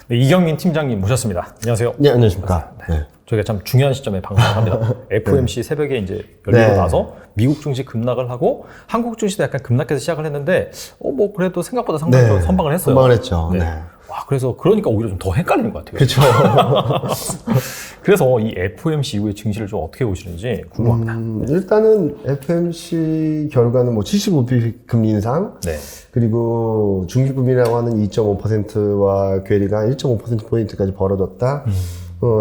네, 이경민 팀장님 모셨습니다. 안녕하세요. 네, 안녕하십니까. 네. 저희가 참 중요한 시점에 방송을 합니다. FOMC 새벽에 이제 열리고 네. 나서 미국 증시 급락을 하고 한국 증시도 약간 급락해서 시작을 했는데, 뭐 그래도 생각보다 상당히 좀 선방을 했어요. 선방을 했죠. 네. 네. 와, 그래서 그러니까 오히려 좀 더 헷갈리는 것 같아요. 그렇죠. 그래서 이 FOMC 이후의 증시를 좀 어떻게 보시는지 궁금합니다. 일단은 FMC 결과는 뭐 75bp 금리 인상, 네. 그리고 중기금리라고 하는 2.5%와 괴리가 1.5%포인트까지 벌어졌다.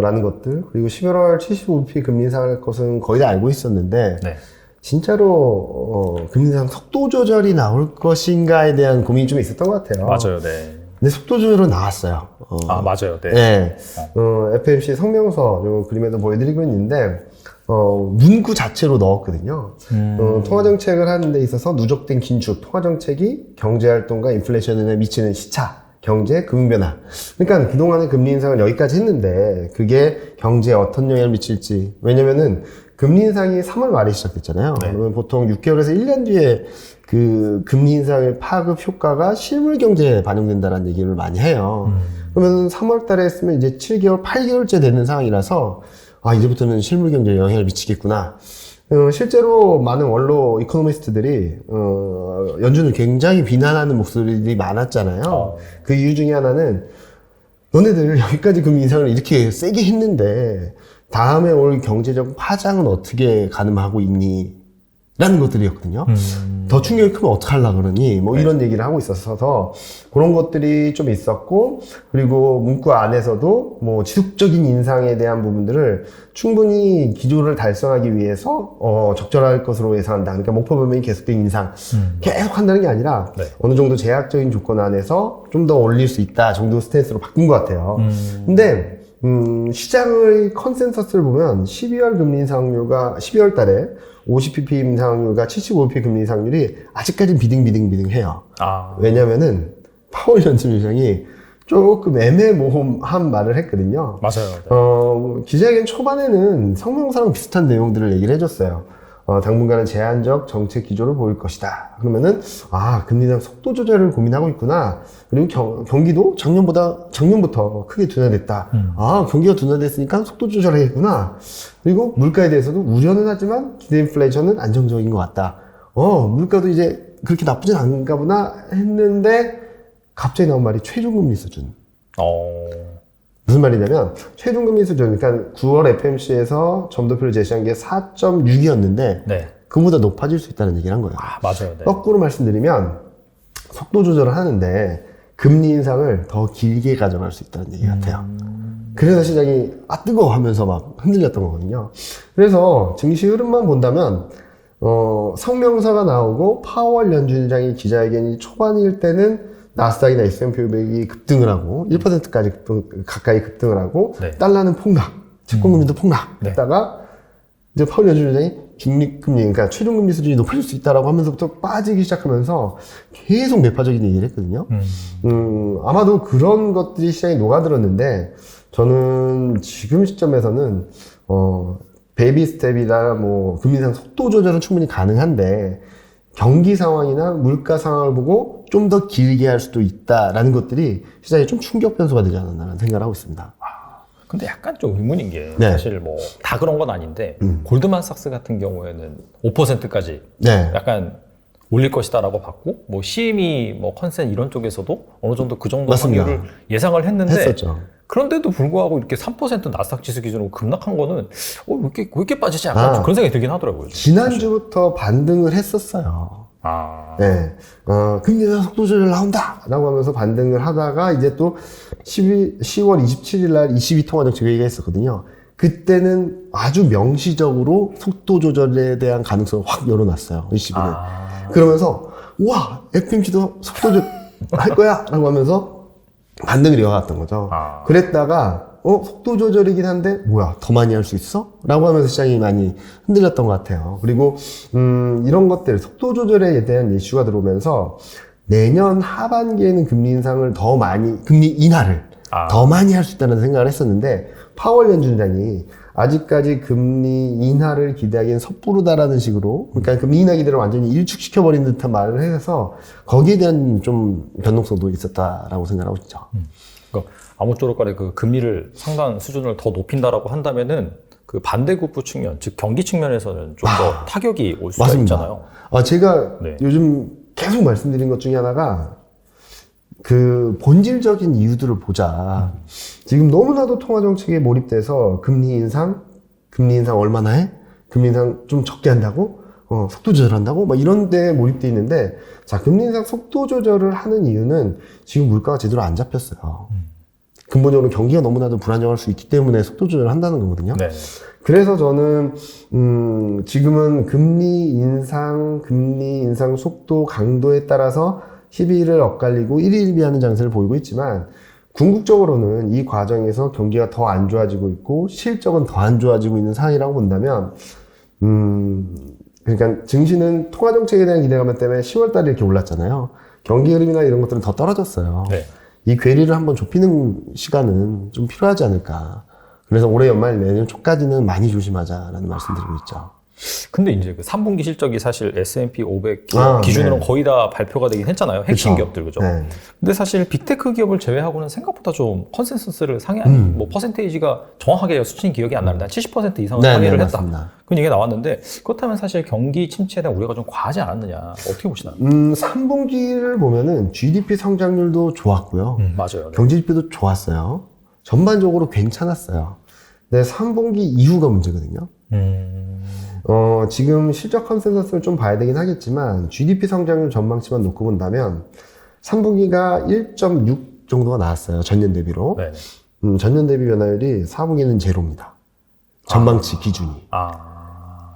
라는 것들. 그리고 11월 75bp 금리 인상할 것은 거의 다 알고 있었는데, 네. 진짜로, 금리 인상 속도 조절이 나올 것인가에 대한 고민이 좀 있었던 것 같아요. 맞아요. 네. 근데 속도 조절은 나왔어요. 맞아요. 네. 네. FMC 성명서 요 그림에도 보여드리고 있는데, 문구 자체로 넣었거든요. 통화정책을 하는 데 있어서 누적된 긴축, 통화정책이 경제활동과 인플레이션에 미치는 시차, 경제, 금융변화. 그러니까 그동안의 금리 인상을 여기까지 했는데, 그게 경제에 어떤 영향을 미칠지. 왜냐면은, 금리 인상이 3월 말에 시작됐잖아요. 네. 그러면 보통 6개월에서 1년 뒤에 그 금리 인상의 파급 효과가 실물 경제에 반영된다는 얘기를 많이 해요. 그러면 3월 달에 했으면 이제 7개월, 8개월째 되는 상황이라서, 이제부터는 실물 경제에 영향을 미치겠구나. 실제로 많은 원로 이코노미스트들이, 연준을 굉장히 비난하는 목소리들이 많았잖아요. 그 이유 중에 하나는, 너네들 여기까지 금리 인상을 이렇게 세게 했는데, 다음에 올 경제적 파장은 어떻게 가늠하고 있니? 라는 것들이었거든요. 더 충격이 크면 어떡하려고 그러니? 뭐 이런 얘기를 하고 있어서 그런 것들이 좀 있었고, 그리고 문구 안에서도 뭐 지속적인 인상에 대한 부분들을 충분히 기조를 달성하기 위해서 적절할 것으로 예상한다. 그러니까 목표 범위 계속된 인상 계속 한다는 게 아니라 네. 어느 정도 제약적인 조건 안에서 좀 더 올릴 수 있다 정도 스탠스로 바꾼 것 같아요. 근데 시장의 컨센서스를 보면 12월 금리 인상률가 12월 달에 50bp 인상률과 75bp 금리 인상률이 아직까지는 비등비등해요. 왜냐면은 파월 연준의장이 조금 애매모호한 말을 했거든요. 맞아요. 네. 기자회견 초반에는 성명서랑 비슷한 내용들을 얘기를 해줬어요. 당분간은 제한적 정책 기조를 보일 것이다. 그러면은, 금리 인상 속도 조절을 고민하고 있구나. 그리고 경기도 작년부터 크게 둔화됐다. 경기가 둔화됐으니까 속도 조절하겠구나. 그리고 물가에 대해서도 우려는 하지만 기대 인플레이션은 안정적인 것 같다. 물가도 이제 그렇게 나쁘진 않은가 보나 했는데, 갑자기 나온 말이 최종금리 수준. 무슨 말이냐면 최종금리 수준, 그러니까 9월 FMC에서 점도표를 제시한 게 4.6이었는데 네. 그보다 높아질 수 있다는 얘기를 한 거예요. 맞아요. 네. 거꾸로 말씀드리면 속도 조절을 하는데 금리 인상을 더 길게 가져갈 수 있다는 얘기 같아요. 그래서 시장이 뜨거워 하면서 막 흔들렸던 거거든요. 그래서 증시 흐름만 본다면 성명서가 나오고 파월 연준의장의 기자회견이 초반일 때는 나스닥이나 S&P 500이 급등을 하고 1%까지 가까이 급등을 하고 네. 달러는 폭락, 채권금리도 폭락했다가 이제 파월 연준의장이 중립금리, 그러니까 최종금리 수준이 높아질 수 있다라고 하면서부터 빠지기 시작하면서 계속 매파적인 얘기를 했거든요. 아마도 그런 것들이 시장에 녹아들었는데 저는 지금 시점에서는 베이비 스텝이나 뭐 금리 인상 속도 조절은 충분히 가능한데 경기 상황이나 물가 상황을 보고 좀 더 길게 할 수도 있다라는 것들이 시장에 좀 충격 변수가 되지 않았나라는 생각을 하고 있습니다. 근데 약간 좀 의문인 게 네. 사실 뭐 다 그런 건 아닌데 골드만삭스 같은 경우에는 5%까지 네. 약간 올릴 것이다라고 봤고 뭐 CME 뭐 컨센 이런 쪽에서도 어느 정도 그 정도 맞습니다. 확률을 예상을 했는데 했었죠. 그런데도 불구하고 이렇게 3% 나스닥 지수 기준으로 급락한 거는 왜 이렇게 빠지지 약간 좀 그런 생각이 들긴 하더라고요. 지난주부터 반등을 했었어요. 네. 금리 인상 속도 조절 나온다! 라고 하면서 반등을 하다가 이제 또 10월 27일 날 22통화정책 회의가 있었거든요. 그때는 아주 명시적으로 속도 조절에 대한 가능성을 확 열어놨어요. 22는. 그러면서, FMC도 속도 조절 할 거야! 라고 하면서 반등을 이어갔던 거죠. 그랬다가, 속도 조절이긴 한데, 더 많이 할 수 있어? 라고 하면서 시장이 많이 흔들렸던 것 같아요. 그리고, 이런 것들, 속도 조절에 대한 이슈가 들어오면서, 내년 하반기에는 금리 인상을 더 많이, 금리 인하를 더 많이 할 수 있다는 생각을 했었는데, 파월 연준장이 아직까지 금리 인하를 기대하기엔 섣부르다라는 식으로, 그러니까 금리 인하 기대를 완전히 일축시켜버린 듯한 말을 해서, 거기에 대한 좀 변동성도 있었다라고 생각하고 있죠. 그러니까 아무쪼록 간에 그 금리를 상당 수준을 더 높인다라고 한다면은 그 반대급부 측면, 즉 경기 측면에서는 좀 더 타격이 올 수가 맞습니다. 있잖아요. 제가 네. 요즘 계속 말씀드린 것 중에 하나가 그 본질적인 이유들을 보자. 지금 너무나도 통화 정책에 몰입돼서 금리 인상 얼마나 해? 금리 인상 좀 적게 한다고? 속도 조절한다고? 막 이런 데 몰입돼 있는데, 자, 금리 인상 속도 조절을 하는 이유는 지금 물가가 제대로 안 잡혔어요. 근본적으로 경기가 너무나도 불안정할 수 있기 때문에 속도 조절을 한다는 거거든요. 네. 그래서 저는 지금은 금리 인상 속도 강도에 따라서 12일을 엇갈리고 1일비하는 장세를 보이고 있지만, 궁극적으로는 이 과정에서 경기가 더 안 좋아지고 있고 실적은 더 안 좋아지고 있는 상황이라고 본다면, 그러니까 증시는 통화 정책에 대한 기대감 때문에 10월 달에 이렇게 올랐잖아요. 경기 흐름이나 이런 것들은 더 떨어졌어요. 네. 이 괴리를 한번 좁히는 시간은 좀 필요하지 않을까. 그래서 올해 연말 내년 초까지는 많이 조심하자라는 말씀드리고 있죠. 근데 이제 그 3분기 실적이 사실 S&P 500 기준으로 네. 거의 다 발표가 되긴 했잖아요. 핵심 그쵸. 기업들, 그죠? 네. 근데 사실 빅테크 기업을 제외하고는 생각보다 좀 컨센서스를 상회한, 뭐 퍼센테이지가 정확하게 수치는 기억이 안 나는데 한 70% 이상은 상회를 했다. 맞습니다. 그런 얘기가 나왔는데, 그렇다면 사실 경기 침체에 대한 우려가 좀 과하지 않았느냐. 어떻게 보시나요? 3분기를 보면은 GDP 성장률도 좋았고요. 맞아요. 네. 경제 지표도 좋았어요. 전반적으로 괜찮았어요. 근데 3분기 이후가 문제거든요. 지금 실적 컨센서스를 좀 봐야 되긴 하겠지만 GDP 성장률 전망치만 놓고 본다면 3분기가 1.6 정도가 나왔어요. 전년 대비로. 네. 전년 대비 변화율이 4분기는 제로입니다. 전망치 기준이.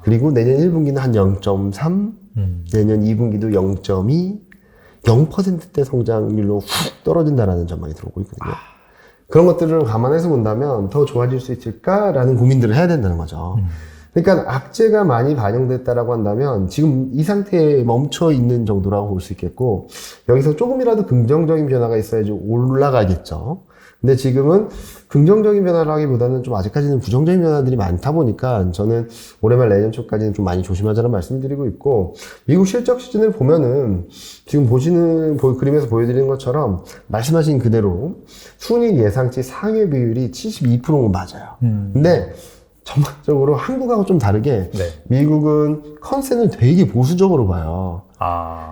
그리고 내년 1분기는 한 0.3, 내년 2분기도 0.2, 0%대 성장률로 훅 떨어진다라는 전망이 들어오고 있거든요. 그런 것들을 감안해서 본다면 더 좋아질 수 있을까라는 고민들을 해야 된다는 거죠. 그러니까 악재가 많이 반영됐다라고 한다면 지금 이 상태에 멈춰 있는 정도라고 볼 수 있겠고, 여기서 조금이라도 긍정적인 변화가 있어야지 올라가겠죠. 근데 지금은 긍정적인 변화라기보다는 좀 아직까지는 부정적인 변화들이 많다 보니까 저는 올해 말 내년 초까지는 좀 많이 조심하자는 말씀을 드리고 있고, 미국 실적 시즌을 보면은 지금 보시는 그림에서 보여드리는 것처럼 말씀하신 그대로 순이익 예상치 상회 비율이 72%는 맞아요. 근데 전반적으로 한국하고 좀 다르게 네. 미국은 컨센을 되게 보수적으로 봐요.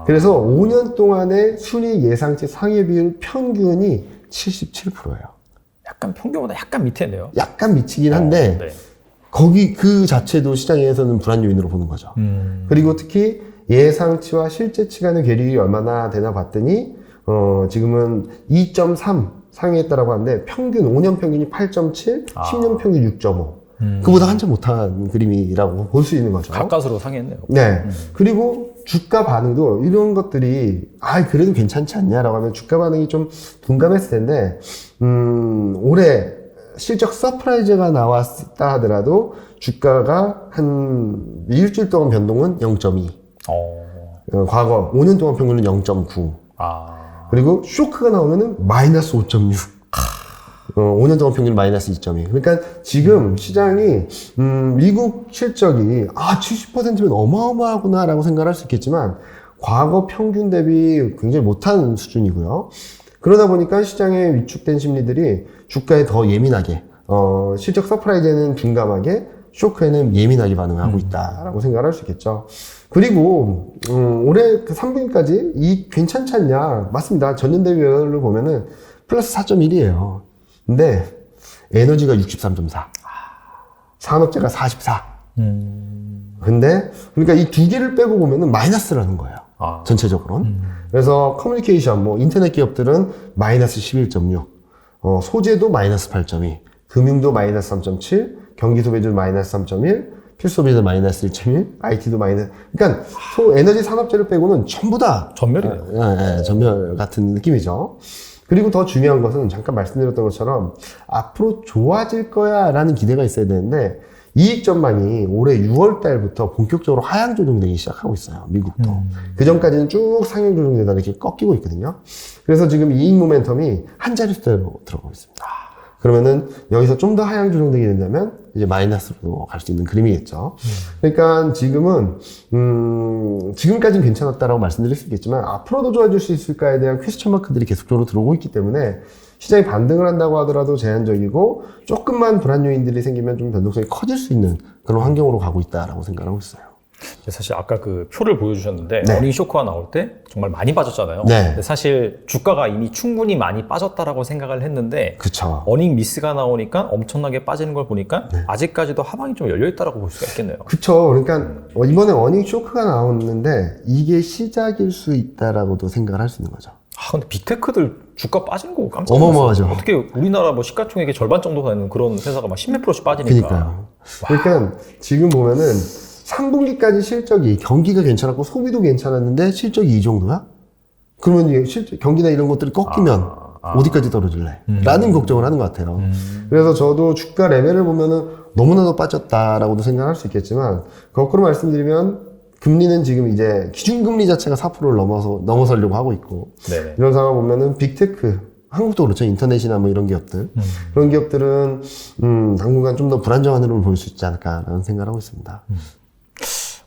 그래서 5년 동안의 순이익 예상치 상회 비율 평균이 77%예요. 약간 평균보다 약간 밑에네요. 약간 미치긴 한데 네. 거기 그 자체도 시장에서는 불안 요인으로 보는 거죠. 그리고 특히 예상치와 실제치 간의 괴리가 얼마나 되나 봤더니 지금은 2.3 상회했다라고 하는데 평균 5년 평균이 8.7, 10년 평균 6.5. 그보다 한참 못한 그림이라고 볼 수 있는 거죠. 가까스로 상했네요. 네. 그리고 주가 반응도 이런 것들이 그래도 괜찮지 않냐라고 하면 주가 반응이 좀 둔감했을 텐데 올해 실적 서프라이즈가 나왔다 하더라도 주가가 한 일주일 동안 변동은 0.2. 과거 5년 동안 평균은 0.9. 그리고 쇼크가 나오면은 마이너스 5.6. 5년 동안 평균 마이너스 2.2. 그러니까 지금 시장이 미국 실적이 70%면 어마어마하구나라고 생각할 수 있겠지만 과거 평균 대비 굉장히 못한 수준이고요. 그러다 보니까 시장에 위축된 심리들이 주가에 더 예민하게, 실적 서프라이즈에는 둔감하게, 쇼크에는 예민하게 반응하고 있다라고 생각할 수 있겠죠. 그리고 올해 그 3분기까지 이 괜찮지 않냐? 맞습니다. 전년 대비 변화를 보면은 플러스 4.1이에요. 근데 에너지가 63.4, 산업재가 44. 근데 그러니까 이 두 개를 빼고 보면은 마이너스라는 거예요. 전체적으로는. 그래서 커뮤니케이션, 인터넷 기업들은 마이너스 11.6, 소재도 마이너스 8.2, 금융도 마이너스 3.7, 경기 소비도 마이너스 3.1, 필소비도 마이너스 1.1, IT도 마이너스. 그러니까 에너지 산업재를 빼고는 전부 다 전멸이네요. 전멸 같은 느낌이죠. 그리고 더 중요한 것은 잠깐 말씀드렸던 것처럼 앞으로 좋아질 거야 라는 기대가 있어야 되는데 이익 전망이 올해 6월 달부터 본격적으로 하향 조정되기 시작하고 있어요. 미국도. 그 전까지는 쭉 상향 조정되다 이렇게 꺾이고 있거든요. 그래서 지금 이익 모멘텀이 한 자릿수대로 들어가고 있습니다. 그러면은 여기서 좀 더 하향 조정되게 된다면 이제 마이너스로 갈 수 있는 그림이겠죠. 그러니까 지금은 지금까지는 괜찮았다라고 말씀드릴 수 있겠지만 앞으로도 좋아질 수 있을까에 대한 퀘스천 마크들이 계속적으로 들어오고 있기 때문에 시장이 반등을 한다고 하더라도 제한적이고 조금만 불안 요인들이 생기면 좀 변동성이 커질 수 있는 그런 환경으로 가고 있다라고 생각하고 있어요. 사실 아까 그 표를 보여주셨는데 네. 어닝 쇼크가 나올 때 정말 많이 빠졌잖아요. 네. 근데 사실 주가가 이미 충분히 많이 빠졌다라고 생각을 했는데 그쵸. 어닝 미스가 나오니까 엄청나게 빠지는 걸 보니까 네. 아직까지도 하방이 좀 열려있다라고 볼 수가 있겠네요. 그쵸. 그러니까 이번에 어닝 쇼크가 나왔는데 이게 시작일 수 있다라고도 생각을 할 수 있는 거죠. 근데 빅테크들 주가 빠진 거 깜짝 놀랐어요. 어마어마하죠. 어떻게 우리나라 뭐 시가총액의 절반 정도 되는 그런 회사가 막 10몇 %씩 빠지니까. 그러니까요. 그러니까 지금 보면은 3분기까지 실적이 경기가 괜찮았고 소비도 괜찮았는데 실적이 이 정도야? 그러면 이게 경기나 이런 것들이 꺾이면 어디까지 떨어질래? 라는 걱정을 하는 것 같아요. 그래서 저도 주가 레벨을 보면은 너무나도 빠졌다라고도 생각할 수 있겠지만 거꾸로 말씀드리면 금리는 지금 이제 기준금리 자체가 4%를 넘어서려고 하고 있고 네네. 이런 상황을 보면은 빅테크 한국도 그렇죠. 인터넷이나 뭐 이런 기업들 그런 기업들은 당분간 좀 더 불안정한 흐름을 보일 수 있지 않을까라는 생각을 하고 있습니다.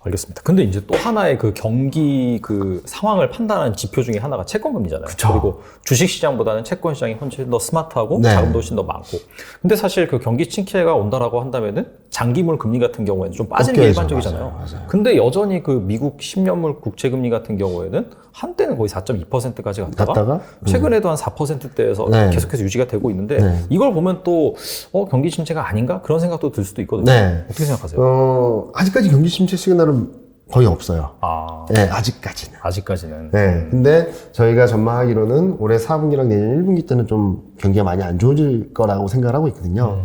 알겠습니다. 근데 이제 또 하나의 그 경기 그 상황을 판단하는 지표 중에 하나가 채권금리잖아요. 그쵸. 그리고 주식시장보다는 채권시장이 훨씬 더 스마트하고 네. 자금도 훨씬 더 많고. 근데 사실 그 경기 침체가 온다라고 한다면은 장기물 금리 같은 경우에는 좀 빠지는 게 꺾여야죠. 일반적이잖아요. 맞아요. 근데 여전히 그 미국 10년물 국채금리 같은 경우에는 한때는 거의 4.2%까지 갔다가 최근에도 한 4%대에서 네. 계속해서 유지가 되고 있는데 네. 이걸 보면 또 경기 침체가 아닌가? 그런 생각도 들 수도 있거든요. 네. 어떻게 생각하세요? 아직까지 경기 침체 시그널은 거의 없어요. 네, 아직까지는. 아직까지는. 네. 근데 저희가 전망하기로는 올해 4분기랑 내년 1분기 때는 좀 경기가 많이 안 좋아질 거라고 생각을 하고 있거든요.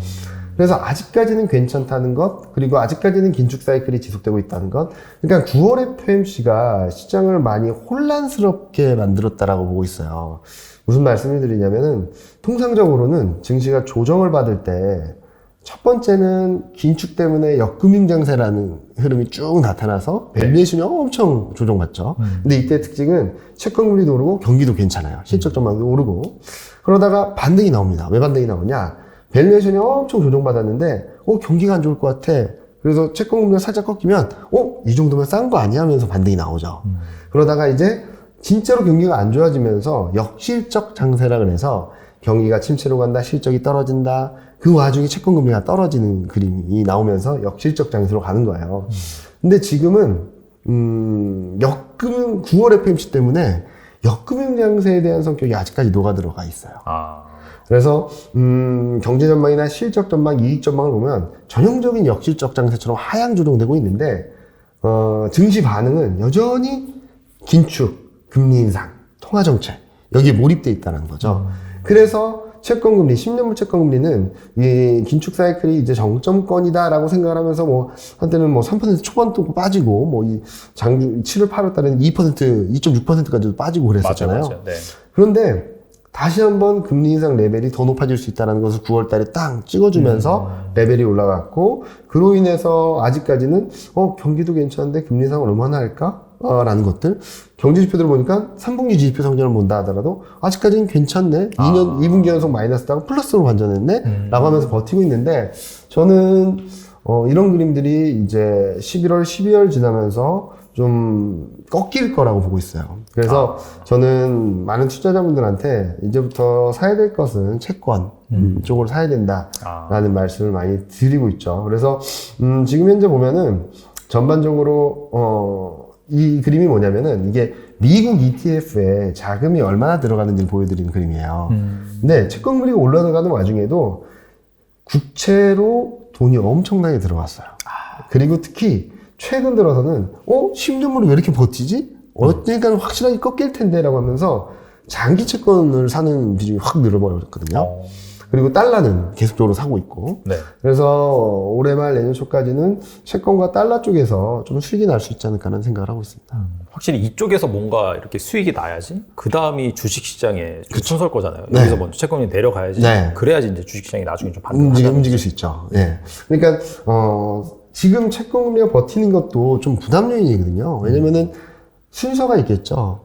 그래서 아직까지는 괜찮다는 것, 그리고 아직까지는 긴축 사이클이 지속되고 있다는 것. 그러니까 9월 FOMC가 시장을 많이 혼란스럽게 만들었다라고 보고 있어요. 무슨 말씀을 드리냐면은 통상적으로는 증시가 조정을 받을 때 첫 번째는 긴축 때문에 역금융 장세라는 흐름이 쭉 나타나서 밸류에이션이 엄청 조정받죠. 근데 이때 특징은 채권금리도 오르고 경기도 괜찮아요. 실적 전망도 오르고. 그러다가 반등이 나옵니다. 왜 반등이 나오냐? 밸류에이션이 엄청 조정받았는데 경기가 안 좋을 것 같아. 그래서 채권금리가 살짝 꺾이면 이 정도면 싼 거 아니야? 하면서 반등이 나오죠. 그러다가 이제 진짜로 경기가 안 좋아지면서 역실적 장세라 그래서 경기가 침체로 간다, 실적이 떨어진다. 그 와중에 채권금리가 떨어지는 그림이 나오면서 역실적 장세로 가는 거예요. 근데 지금은 9월 FOMC 때문에 역금융 장세에 대한 성격이 아직까지 녹아 들어가 있어요. 그래서 경제 전망이나 실적 전망, 이익 전망을 보면 전형적인 역실적 장세처럼 하향 조정되고 있는데 증시 반응은 여전히 긴축, 금리 인상, 통화 정책 여기에 몰입돼 있다는 거죠. 그래서 채권금리, 10년물 채권금리는 이 긴축 사이클이 이제 정점권이다라고 생각을 하면서 한때는 3% 초반도 빠지고 이 장기 7월, 8월 달에는 2%, 2.6%까지도 빠지고 그랬었잖아요. 맞아요. 네. 그런데 다시 한번 금리 인상 레벨이 더 높아질 수 있다는 것을 9월 달에 딱 찍어주면서 레벨이 올라갔고 그로 인해서 아직까지는 경기도 괜찮은데 금리 인상을 얼마나 할까? 라는 것들. 경제 지표들을 보니까 3분기 지표 성장을 본다 하더라도 아직까지는 괜찮네. 2분기 연속 마이너스다가 플러스로 반전했네. 라고 하면서 버티고 있는데 저는 이런 그림들이 이제 11월, 12월 지나면서 좀 꺾일 거라고 보고 있어요. 그래서 저는 많은 투자자분들한테 이제부터 사야 될 것은 채권 쪽으로 사야 된다라는 말씀을 많이 드리고 있죠. 그래서 지금 현재 보면은 전반적으로 이 그림이 뭐냐면은 이게 미국 ETF에 자금이 얼마나 들어가는지를 보여드리는 그림이에요. 근데 채권금리가 올라가는 와중에도 국채로 돈이 엄청나게 들어갔어요. 그리고 특히 최근 들어서는 10년물이 왜 이렇게 버티지? 언젠가는 확실하게 꺾일 텐데 라고 하면서 장기 채권을 사는 비중이 확 늘어버렸거든요. 그리고 달러는 계속적으로 사고 있고. 네. 그래서 올해 말 내년 초까지는 채권과 달러 쪽에서 좀 수익이 날 수 있지 않을까 하는 생각을 하고 있습니다. 확실히 이쪽에서 뭔가 이렇게 수익이 나야지 그 다음이 주식시장에 순서일 거잖아요. 네. 여기서 먼저 채권이 내려가야지. 네. 그래야지 이제 주식시장이 나중에 좀 반등하죠. 움직일 수 있죠. 예. 그러니까 지금 채권금리가 버티는 것도 좀 부담 요인이거든요. 왜냐면은 순서가 있겠죠.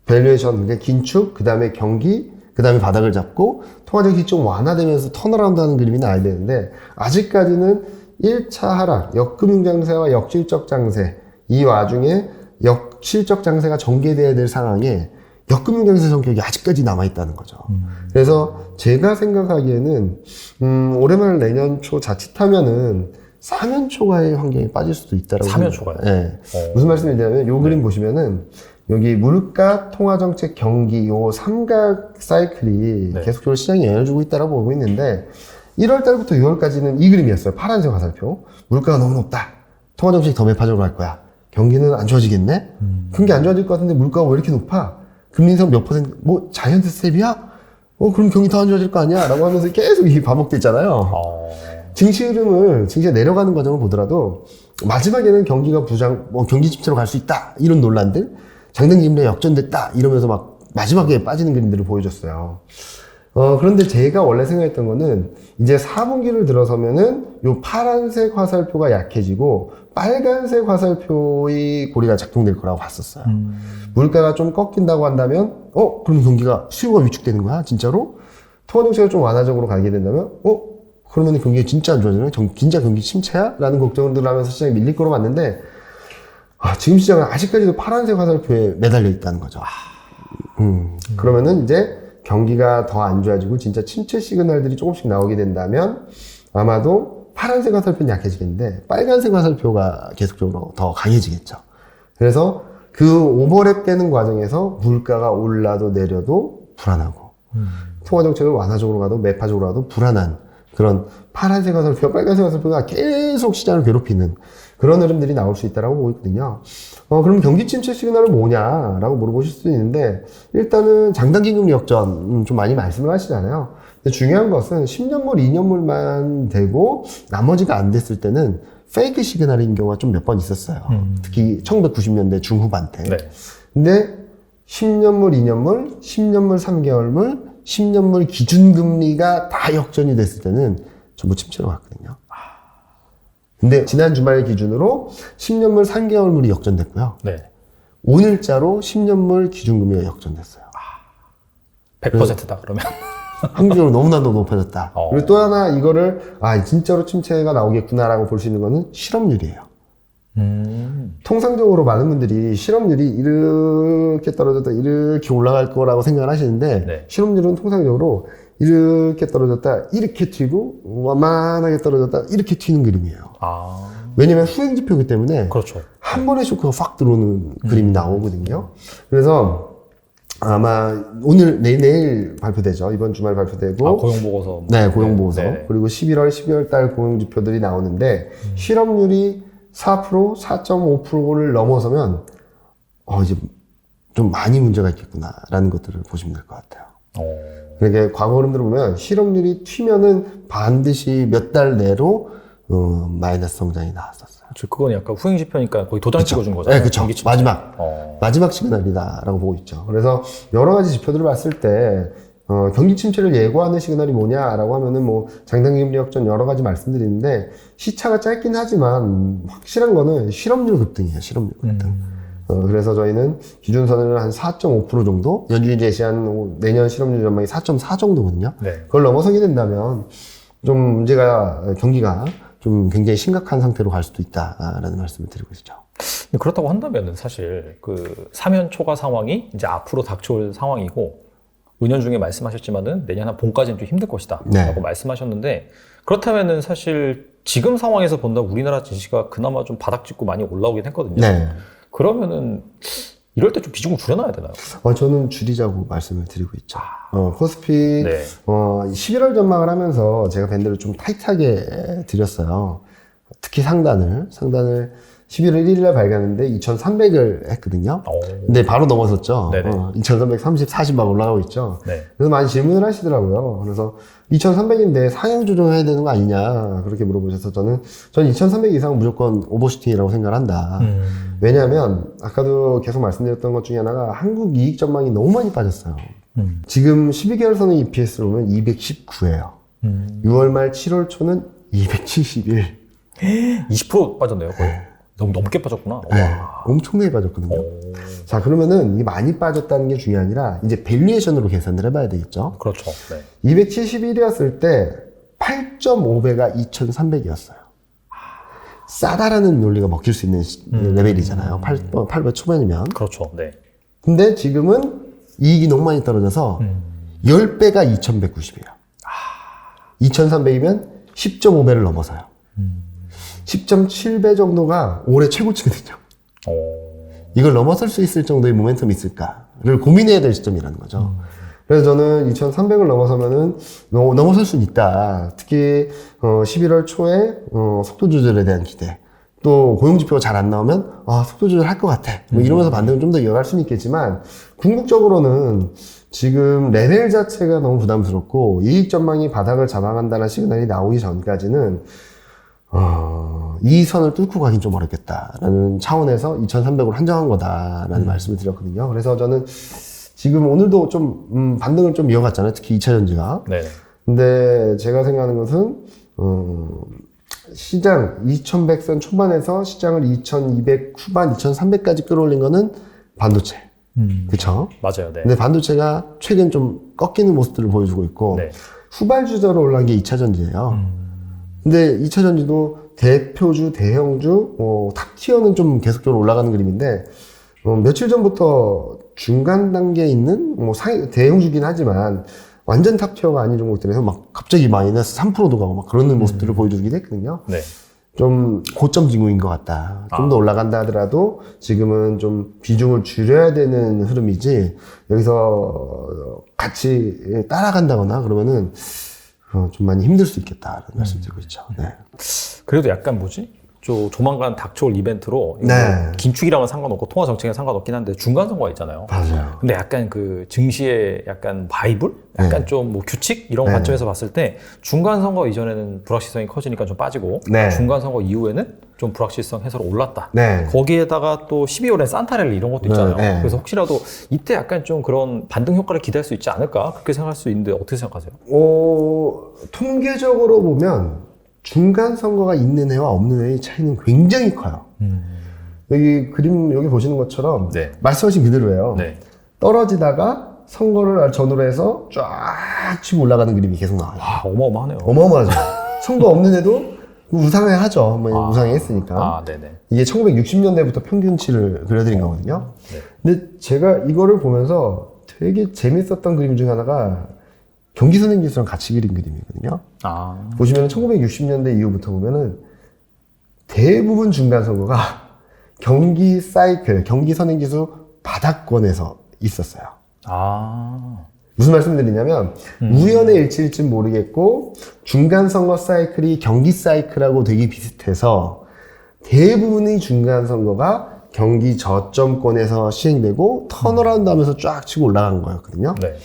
밸류에이션, 그러니까 긴축, 그 다음에 경기, 그 다음에 바닥을 잡고 통화정책이 좀 완화되면서 턴어라운드 하는 그림이 나야 되는데 아직까지는 1차 하락, 역금융 장세와 역실적 장세 이 와중에 역실적 장세가 전개돼야 될 상황에 역금융 경제 성격이 아직까지 남아있다는 거죠. 그래서 제가 생각하기에는, 올해말 내년 초 자칫하면은 4년 초과의 환경에 빠질 수도 있다라고. 4년 초과요? 네. 무슨 말씀이냐면, 요 그림 보시면은, 여기 물가, 통화정책, 경기, 요 삼각 사이클이 네. 계속적으로 시장에 영향을 주고 있다라고 보고 있는데, 1월 달부터 6월까지는 이 그림이었어요. 파란색 화살표. 물가가 너무 높다. 통화정책이 더 매파적으로 갈 거야. 경기는 안 좋아지겠네? 경기 안 좋아질 것 같은데 물가가 왜 이렇게 높아? 금리 인상 몇 %? 뭐, 자이언트 스텝이야? 그럼 경기 더 안 좋아질 거 아니야? 라고 하면서 계속 이 반복됐잖아요. 증시 흐름을, 증시가 내려가는 과정을 보더라도, 마지막에는 경기가 경기 침체로 갈 수 있다. 이런 논란들, 장단 기금리가 역전됐다. 이러면서 막 마지막에 빠지는 그림들을 보여줬어요. 그런데 제가 원래 생각했던 거는, 이제 4분기를 들어서면은, 요 파란색 화살표가 약해지고, 빨간색 화살표의 고리가 작동될 거라고 봤었어요. 물가가 좀 꺾인다고 한다면, 그럼 경기가, 수요가 위축되는 거야? 진짜로? 통화정책이 좀 완화적으로 가게 된다면, 그러면 경기가 진짜 안 좋아지나? 진짜 경기 침체야? 라는 걱정들 하면서 시장이 밀릴 거로 봤는데, 지금 시장은 아직까지도 파란색 화살표에 매달려 있다는 거죠. 그러면은 이제 경기가 더 안 좋아지고 진짜 침체 시그널들이 조금씩 나오게 된다면 아마도 파란색 화살표는 약해지겠는데 빨간색 화살표가 계속적으로 더 강해지겠죠. 그래서 그 오버랩 되는 과정에서 물가가 올라도 내려도 불안하고 통화정책을 완화적으로 가도 매파적으로 가도 불안한 그런 파란색 화살표와 빨간색 화살표가 계속 시장을 괴롭히는 그런 흐름들이 나올 수 있다고 보고 있거든요. 그럼 경기 침체 시그널은 뭐냐라고 물어보실 수도 있는데, 일단은 장단기 금리 역전, 좀 많이 말씀을 하시잖아요. 근데 중요한 것은 10년물, 2년물만 되고, 나머지가 안 됐을 때는 페이크 시그널인 경우가 좀 몇 번 있었어요. 특히 1990년대 중후반 때. 네. 근데 10년물, 2년물, 10년물, 3개월물, 10년물 기준금리가 다 역전이 됐을 때는 전부 침체로 갔거든요. 근데 지난 주말 기준으로 10년물 3개월물이 역전됐고요. 네. 오늘자로 10년물 기준금리가 역전됐어요. 100%다, 그러면. 확률적으로 너무나도 높아졌다. 어. 그리고 또 하나 이거를 진짜로 침체가 나오겠구나라고 볼 수 있는 거는 실업률이에요. 통상적으로 많은 분들이 실업률이 이렇게 떨어졌다 이렇게 올라갈 거라고 생각을 하시는데 네. 실업률은 통상적으로 이렇게 떨어졌다 이렇게 튀고 완만하게 떨어졌다 이렇게 튀는 그림이에요. 왜냐면 후행지표이기 때문에 그렇죠. 한 번에 쇼크가 확 들어오는 그림이 나오거든요. 그래서 아마 오늘 내일 발표되죠. 이번 주말 발표되고 고용보고서. 네, 고용보고서. 네. 그리고 11월, 12월 달 고용지표들이 나오는데 실업률이 4%, 4.5%를 넘어서면 이제 좀 많이 문제가 있겠구나라는 것들을 보시면 될 것 같아요. 그러니까 과거 흐름들을 보면 실업률이 튀면은 반드시 몇 달 내로 마이너스 성장이 나왔었어요. 그건 약간 후행지표니까 거의 도장 찍어준 거잖아요. 네, 그렇죠. 마지막 시그널이다라고 보고 있죠. 그래서 여러 가지 지표들을 봤을 때 경기 침체를 예고하는 시그널이 뭐냐라고 하면은 뭐 장단기금리 역전 여러 가지 말씀드리는데 시차가 짧긴 하지만 확실한 거는 실업률 급등이에요. 실업률 급등. 그래서 저희는 기준선을 한 4.5% 정도, 연준이 제시한 내년 실업률 전망이 4.4 정도거든요. 네. 그걸 넘어서게 된다면 좀 문제가 경기가 좀 굉장히 심각한 상태로 갈 수도 있다라는 말씀을 드리고 있죠. 그렇다고 한다면은 사실 그 사면 초과 상황이 이제 앞으로 닥쳐올 상황이고 은연중에 말씀하셨지만은 내년 한 봄까지는 좀 힘들 것이다 라고 말씀하셨는데 그렇다면은 사실 지금 상황에서 본다면 우리나라 증시가 그나마 좀 바닥 짚고 많이 올라오긴 했거든요. 네. 그러면은 이럴 때 좀 비중을 줄여놔야 되나요? 저는 줄이자고 말씀을 드리고 있죠. 코스피 11월 전망을 하면서 제가 밴드를 좀 타이트하게 드렸어요. 특히 상단을 11월 1일날 발견했는데 2,300을 했거든요. 근데 바로 넘어섰죠. 2,330, 40막 올라가고 있죠. 네. 그래서 많이 질문을 하시더라고요. 그래서 2,300인데 상향 조정해야 되는 거 아니냐 그렇게 물어보셔서 저는 2,300 이상은 무조건 오버슈팅이라고 생각을 한다. 왜냐하면 아까도 계속 말씀드렸던 것 중에 하나가 한국 이익 전망이 너무 많이 빠졌어요. 지금 12개월선의 EPS를 보면 219예요. 6월 말 7월 초는 271. 20% 빠졌네요, 거의. 너무 넘게 빠졌구나. 네, 엄청나게 빠졌거든요. 자, 그러면은 이 많이 빠졌다는 게 중요한 게 아니라 이제 밸류에이션으로 계산을 해봐야 되겠죠. 그렇죠. 네. 271이었을 때 8.5배가 2,300이었어요. 싸다라는 논리가 먹힐 수 있는 레벨이잖아요. 8배 초반이면. 그렇죠. 네. 근데 지금은 이익이 너무 많이 떨어져서 10배가 2190이에요. 2300이면 10.5배를 넘어서요. 10.7배 정도가 올해 최고치거든요. 이걸 넘어설 수 있을 정도의 모멘텀이 있을까를 고민해야 될 시점이라는 거죠. 그래서 저는 2300을 넘어서면은 넘어설 수는 있다. 특히 11월 초에 속도 조절에 대한 기대. 또 고용지표가 잘 안 나오면 속도 조절 할 것 같아. 뭐 이러면서 반등을 좀 더 이어갈 수는 있겠지만 궁극적으로는 지금 레벨 자체가 너무 부담스럽고 이익 전망이 바닥을 잡아간다는 시그널이 나오기 전까지는 이 선을 뚫고 가긴 좀 어렵겠다라는 차원에서 2300으로 한정한 거다라는 말씀을 드렸거든요. 그래서 저는 지금 오늘도 좀 반등을 좀 이어갔잖아요. 특히 2차전지가. 네. 근데 제가 생각하는 것은 시장 2100선 초반에서 시장을 2200 후반 2300까지 끌어올린 거는 반도체. 그쵸? 맞아요. 네. 근데 반도체가 최근 좀 꺾이는 모습들을 보여주고 있고 네. 후발주자로 올라간 게 2차전지예요. 근데 2차전지도 대표주, 대형주, 탑티어는 좀 계속적으로 올라가는 그림인데 며칠 전부터 중간 단계에 있는 대형주긴 하지만 완전 탑티어가 아닌 종목들에서 막 갑자기 마이너스 3%도 가고 막 그런 모습들을 보여주긴 했거든요. 네. 좀 고점 징후인 것 같다. 좀 더 올라간다 하더라도 지금은 좀 비중을 줄여야 되는 흐름이지 여기서 같이 따라간다거나 그러면은 좀 많이 힘들 수 있겠다라는 말씀 드리고 있죠. 네. 그래도 약간 조만간 닥쳐올 이벤트로 네. 긴축이랑은 상관없고 통화 정책에 상관없긴 한데 중간 선거가 있잖아요. 맞아요. 근데 약간 그 증시의 약간 바이블, 약간 네. 좀 규칙 이런 관점에서 봤을 때 중간 선거 이전에는 불확실성이 커지니까 좀 빠지고 네. 중간 선거 이후에는 좀 불확실성 해소로 올랐다. 네. 거기에다가 또 12월에 산타랠리 이런 것도 있잖아요. 네. 그래서 혹시라도 이때 약간 좀 그런 반등 효과를 기대할 수 있지 않을까 그렇게 생각할 수 있는데 어떻게 생각하세요? 통계적으로 보면 중간 선거가 있는 해와 없는 해의 차이는 굉장히 커요. 여기 그림 여기 보시는 것처럼 네. 말씀하신 그대로예요. 네. 떨어지다가 선거를 전후로 해서 쫙 치고 올라가는 그림이 계속 나와요. 와, 어마어마하네요. 어마어마하죠. 선거 없는 해도 우상해 하죠. 우상해 했으니까. 네네. 이게 1960년대부터 평균치를 그려드린 거거든요. 네. 근데 제가 이거를 보면서 되게 재밌었던 그림 중 하나가 경기선행지수랑 같이 그린 그림이거든요. 보시면 1960년대 이후부터 보면은 대부분 중간 선거가 경기 사이클, 경기선행지수 바닥권에서 있었어요. 무슨 말씀 드리냐면 우연의 일치일지 모르겠고 중간 선거 사이클이 경기 사이클하고 되게 비슷해서 대부분의 중간 선거가 경기 저점권에서 시행되고 턴어라운드 하면서 쫙 치고 올라간 거였거든요. 네.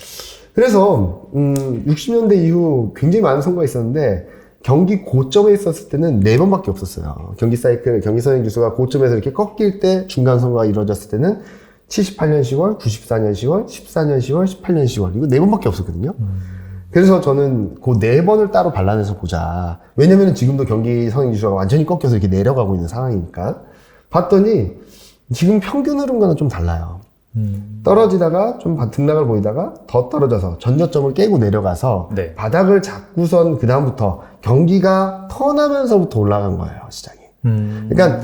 그래서 60년대 이후 굉장히 많은 선거가 있었는데 경기 고점에 있었을 때는 4번밖에 없었어요. 경기 사이클, 경기 선행지수가 고점에서 이렇게 꺾일 때 중간 선거가 이루어졌을 때는 78년 10월, 94년 10월, 14년 10월, 18년 10월 이거 4번밖에 없었거든요. 그래서 저는 그 4번을 따로 발라내서 보자. 왜냐면은 지금도 경기 선행지수가 완전히 꺾여서 이렇게 내려가고 있는 상황이니까. 봤더니 지금 평균 흐름과는 좀 달라요. 떨어지다가 좀 등락을 보이다가 더 떨어져서 전저점을 깨고 내려가서 네. 바닥을 잡고선 그 다음부터 경기가 턴하면서부터 올라간 거예요, 시장이. 그러니까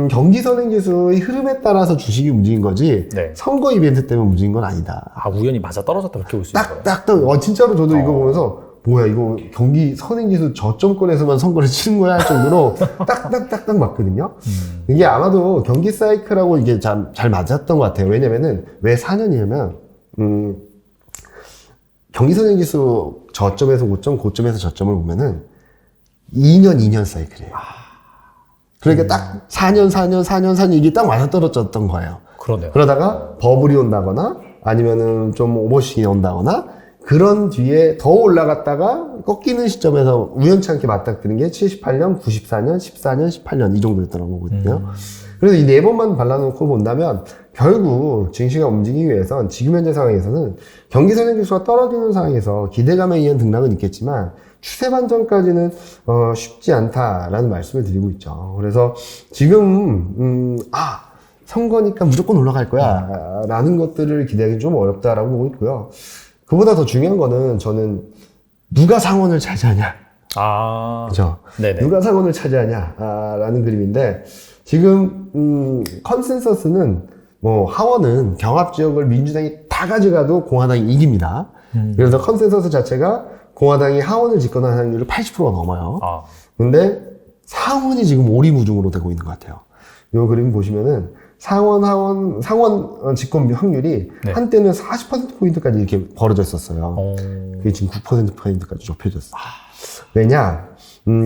경기선행지수의 흐름에 따라서 주식이 움직인 거지 네. 선거 이벤트 때문에 움직인 건 아니다. 우연히 맞아 떨어졌다 그렇게 볼 수 있는 거예요? 딱딱 진짜로 저도 이거 보면서 뭐야 이거 경기 선행지수 저점권에서만 선거를 치는 거야 할 정도로 딱딱딱딱 맞거든요. 이게 아마도 경기 사이클하고 이게 잘 맞았던 것 같아요. 왜냐면은 왜 4년이냐면 경기 선행지수 저점에서 고점, 고점에서 저점을 보면은 2년 사이클이에요. 그러니까 딱 4년 이게 딱 맞아떨어졌던 거예요. 그러네요. 그러다가 버블이 온다거나 아니면은 좀 오버슈팅이 온다거나 그런 뒤에 더 올라갔다가 꺾이는 시점에서 우연치 않게 맞닥뜨린 게 78년, 94년, 14년, 18년 이 정도였다고 보거든요. 그래서 이 4번만 발라놓고 본다면 결국 증시가 움직이기 위해선 지금 현재 상황에서는 경기선행지수가 떨어지는 상황에서 기대감에 의한 등락은 있겠지만 추세 반전까지는 쉽지 않다라는 말씀을 드리고 있죠. 그래서 지금 선거니까 무조건 올라갈 거야 라는 것들을 기대하기 좀 어렵다라고 보고 있고요. 그보다 더 중요한 거는 저는 누가 상원을 차지하냐. 그죠? 네네. 누가 상원을 차지하냐 라는 그림인데 지금 컨센서스는 하원은 경합 지역을 민주당이 다 다 가져가도 공화당이 이깁니다. 그래서 컨센서스 자체가 공화당이 하원을 집권할 확률이 80%가 넘어요. 근데 상원이 지금 오리무중으로 되고 있는 것 같아요. 이 그림 보시면은 상원 집권 확률이 네. 한때는 40%포인트까지 이렇게 벌어져 있었어요. 그게 지금 9%포인트까지 좁혀졌어요. 왜냐?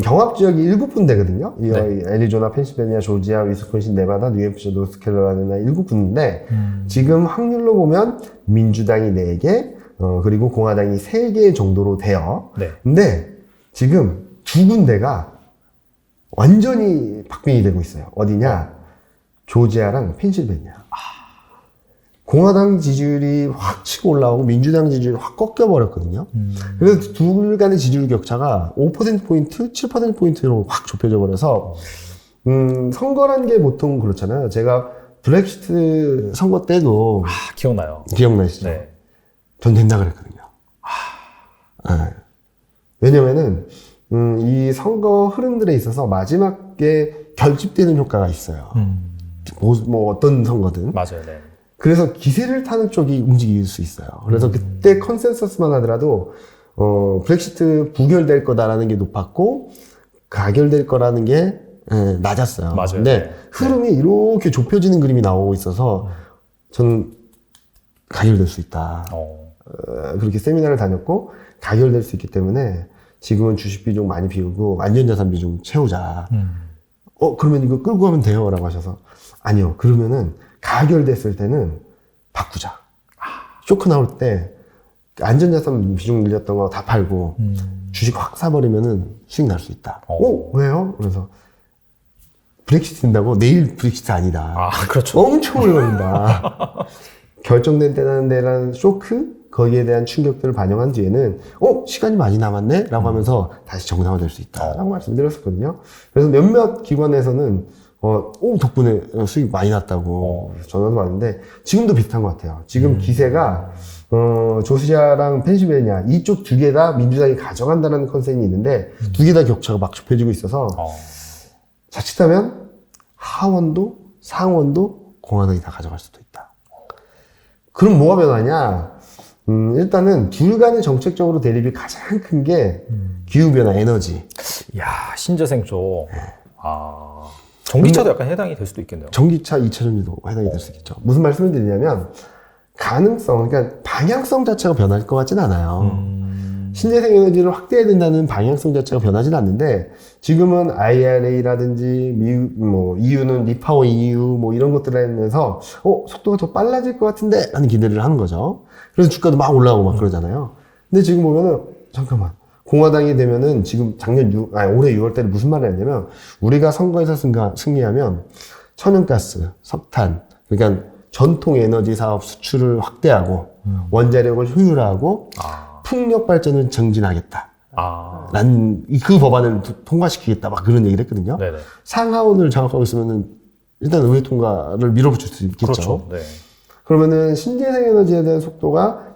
경합 지역이 7군데거든요. 이 애리조나, 펜실베니아, 조지아, 위스콘신, 네바다, 뉴햄프셔, 노스캐롤라이나 7군데인데 지금 확률로 보면 민주당이 4개, 그리고 공화당이 3개 정도로 돼요. 네. 근데 지금 2군데가 완전히 박빙이 되고 있어요. 어디냐? 조지아랑 펜실베니아. 공화당 지지율이 확 치고 올라오고 민주당 지지율이 확 꺾여버렸거든요. 그래서 둘 간의 지지율 격차가 5%포인트, 7%포인트로 확 좁혀져 버려서, 선거란 게 보통 그렇잖아요. 제가 브렉시트 선거 때도. 기억나요. 기억나시죠? 네. 전 된다 그랬거든요. 네. 왜냐면은, 이 선거 흐름들에 있어서 마지막에 결집되는 효과가 있어요. 뭐 어떤 선거든. 맞아요. 네. 그래서 기세를 타는 쪽이 움직일 수 있어요. 그래서 그때 컨센서스만 하더라도, 브렉시트 부결될 거다라는 게 높았고, 가결될 거라는 게, 낮았어요. 맞아요. 근데 네. 흐름이 이렇게 좁혀지는 그림이 나오고 있어서, 저는 가결될 수 있다. 그렇게 세미나를 다녔고, 가결될 수 있기 때문에, 지금은 주식 비중 많이 비우고, 안전자산 비중 채우자. 그러면 이거 끌고 가면 돼요. 라고 하셔서, 아니요. 그러면은, 가결됐을 때는 바꾸자. 쇼크 나올 때 안전자산 비중 밀렸던 거 다 팔고 주식 확 사버리면은 수익 날 수 있다. 왜요? 그래서 브렉시트 된다고 내일 브렉시트 아니다. 그렇죠. 엄청 오래 걸린다. 결정된 때라는 쇼크, 거기에 대한 충격들을 반영한 뒤에는 시간이 많이 남았네? 라고 하면서 다시 정상화될 수 있다. 라고 말씀드렸었거든요. 그래서 몇몇 기관에서는 덕분에 수익 많이 났다고 전화도 왔는데, 지금도 비슷한 것 같아요. 지금 기세가, 조지아랑 펜실베니아, 이쪽 2개 다 민주당이 가져간다는 컨센이 있는데, 2개 다 격차가 막 좁혀지고 있어서, 자칫하면 하원도 상원도 공화당이 다 가져갈 수도 있다. 그럼 뭐가 변하냐? 일단은 둘 간의 정책적으로 대립이 가장 큰 게 기후변화, 에너지. 이야, 신재생 쪽. 전기차도 약간 해당이 될 수도 있겠네요. 전기차 2차 전지도 해당이 될 수 있겠죠. 무슨 말씀을 드리냐면, 가능성, 그러니까 방향성 자체가 변할 것 같진 않아요. 신재생 에너지를 확대해야 된다는 방향성 자체가 변하진 않는데, 지금은 IRA라든지, EU는 리파워 EU, 이런 것들에 대해서, 속도가 더 빨라질 것 같은데? 라는 기대를 하는 거죠. 그래서 주가도 막 올라오고 막 그러잖아요. 근데 지금 보면은, 잠깐만. 공화당이 되면은 지금 올해 6월 달에 무슨 말을 했냐면, 우리가 선거에서 승리하면 천연가스, 석탄, 그러니까 전통 에너지 사업 수출을 확대하고, 원자력을 효율화하고, 풍력 발전을 정진하겠다. 그 법안을 통과시키겠다. 막 그런 얘기를 했거든요. 네네. 상하원을 장악하고 있으면은 일단 의회 통과를 밀어붙일 수 있겠죠. 그렇죠. 네. 그러면은 신재생 에너지에 대한 속도가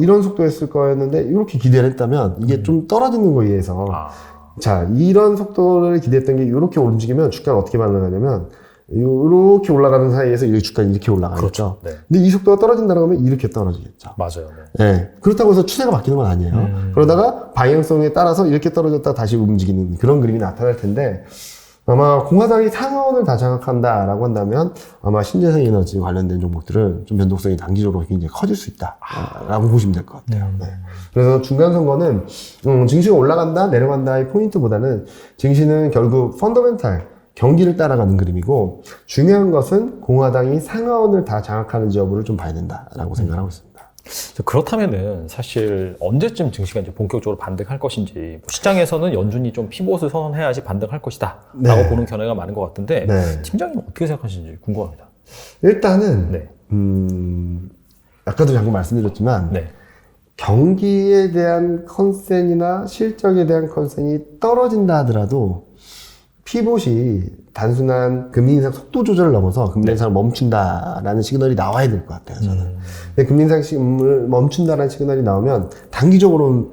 이런 속도였을 거였는데 이렇게 기대를 했다면 이게 좀 떨어지는 거에 의해서 자, 이런 속도를 기대했던 게 이렇게 움직이면 주가는 어떻게 반응하냐면 이렇게 올라가는 사이에서 이 주가는 이렇게 올라가겠죠. 그렇죠. 네. 근데 이 속도가 떨어진다고 하면 이렇게 떨어지겠죠. 맞아요. 네. 그렇다고 해서 추세가 바뀌는 건 아니에요. 그러다가 방향성에 따라서 이렇게 떨어졌다 다시 움직이는 그런 그림이 나타날 텐데, 아마 공화당이 상하원을 다 장악한다라고 한다면 아마 신재생 에너지 관련된 종목들은 좀 변동성이 단기적으로 굉장히 커질 수 있다라고 보시면 될 것 같아요. 네. 그래서 중간 선거는 증시가 올라간다 내려간다의 포인트보다는 증시는 결국 펀더멘탈 경기를 따라가는 그림이고, 중요한 것은 공화당이 상하원을 다 장악하는지 여부를 좀 봐야 된다라고 생각하고 있습니다. 그렇다면은 사실 언제쯤 증시가 이제 본격적으로 반등할 것인지, 시장에서는 연준이 좀 피봇을 선언해야지 반등할 것이다 라고 보는 견해가 많은 것 같은데, 팀장님 어떻게 생각하시는지 궁금합니다. 일단은 아까도 잠깐 말씀드렸지만 경기에 대한 컨센이나 실적에 대한 컨센이 떨어진다 하더라도 피봇이 단순한 금리 인상 속도 조절을 넘어서 금리 인상을 멈춘다라는 시그널이 나와야 될 것 같아요, 저는. 근데 금리 인상을 멈춘다라는 시그널이 나오면 단기적으로는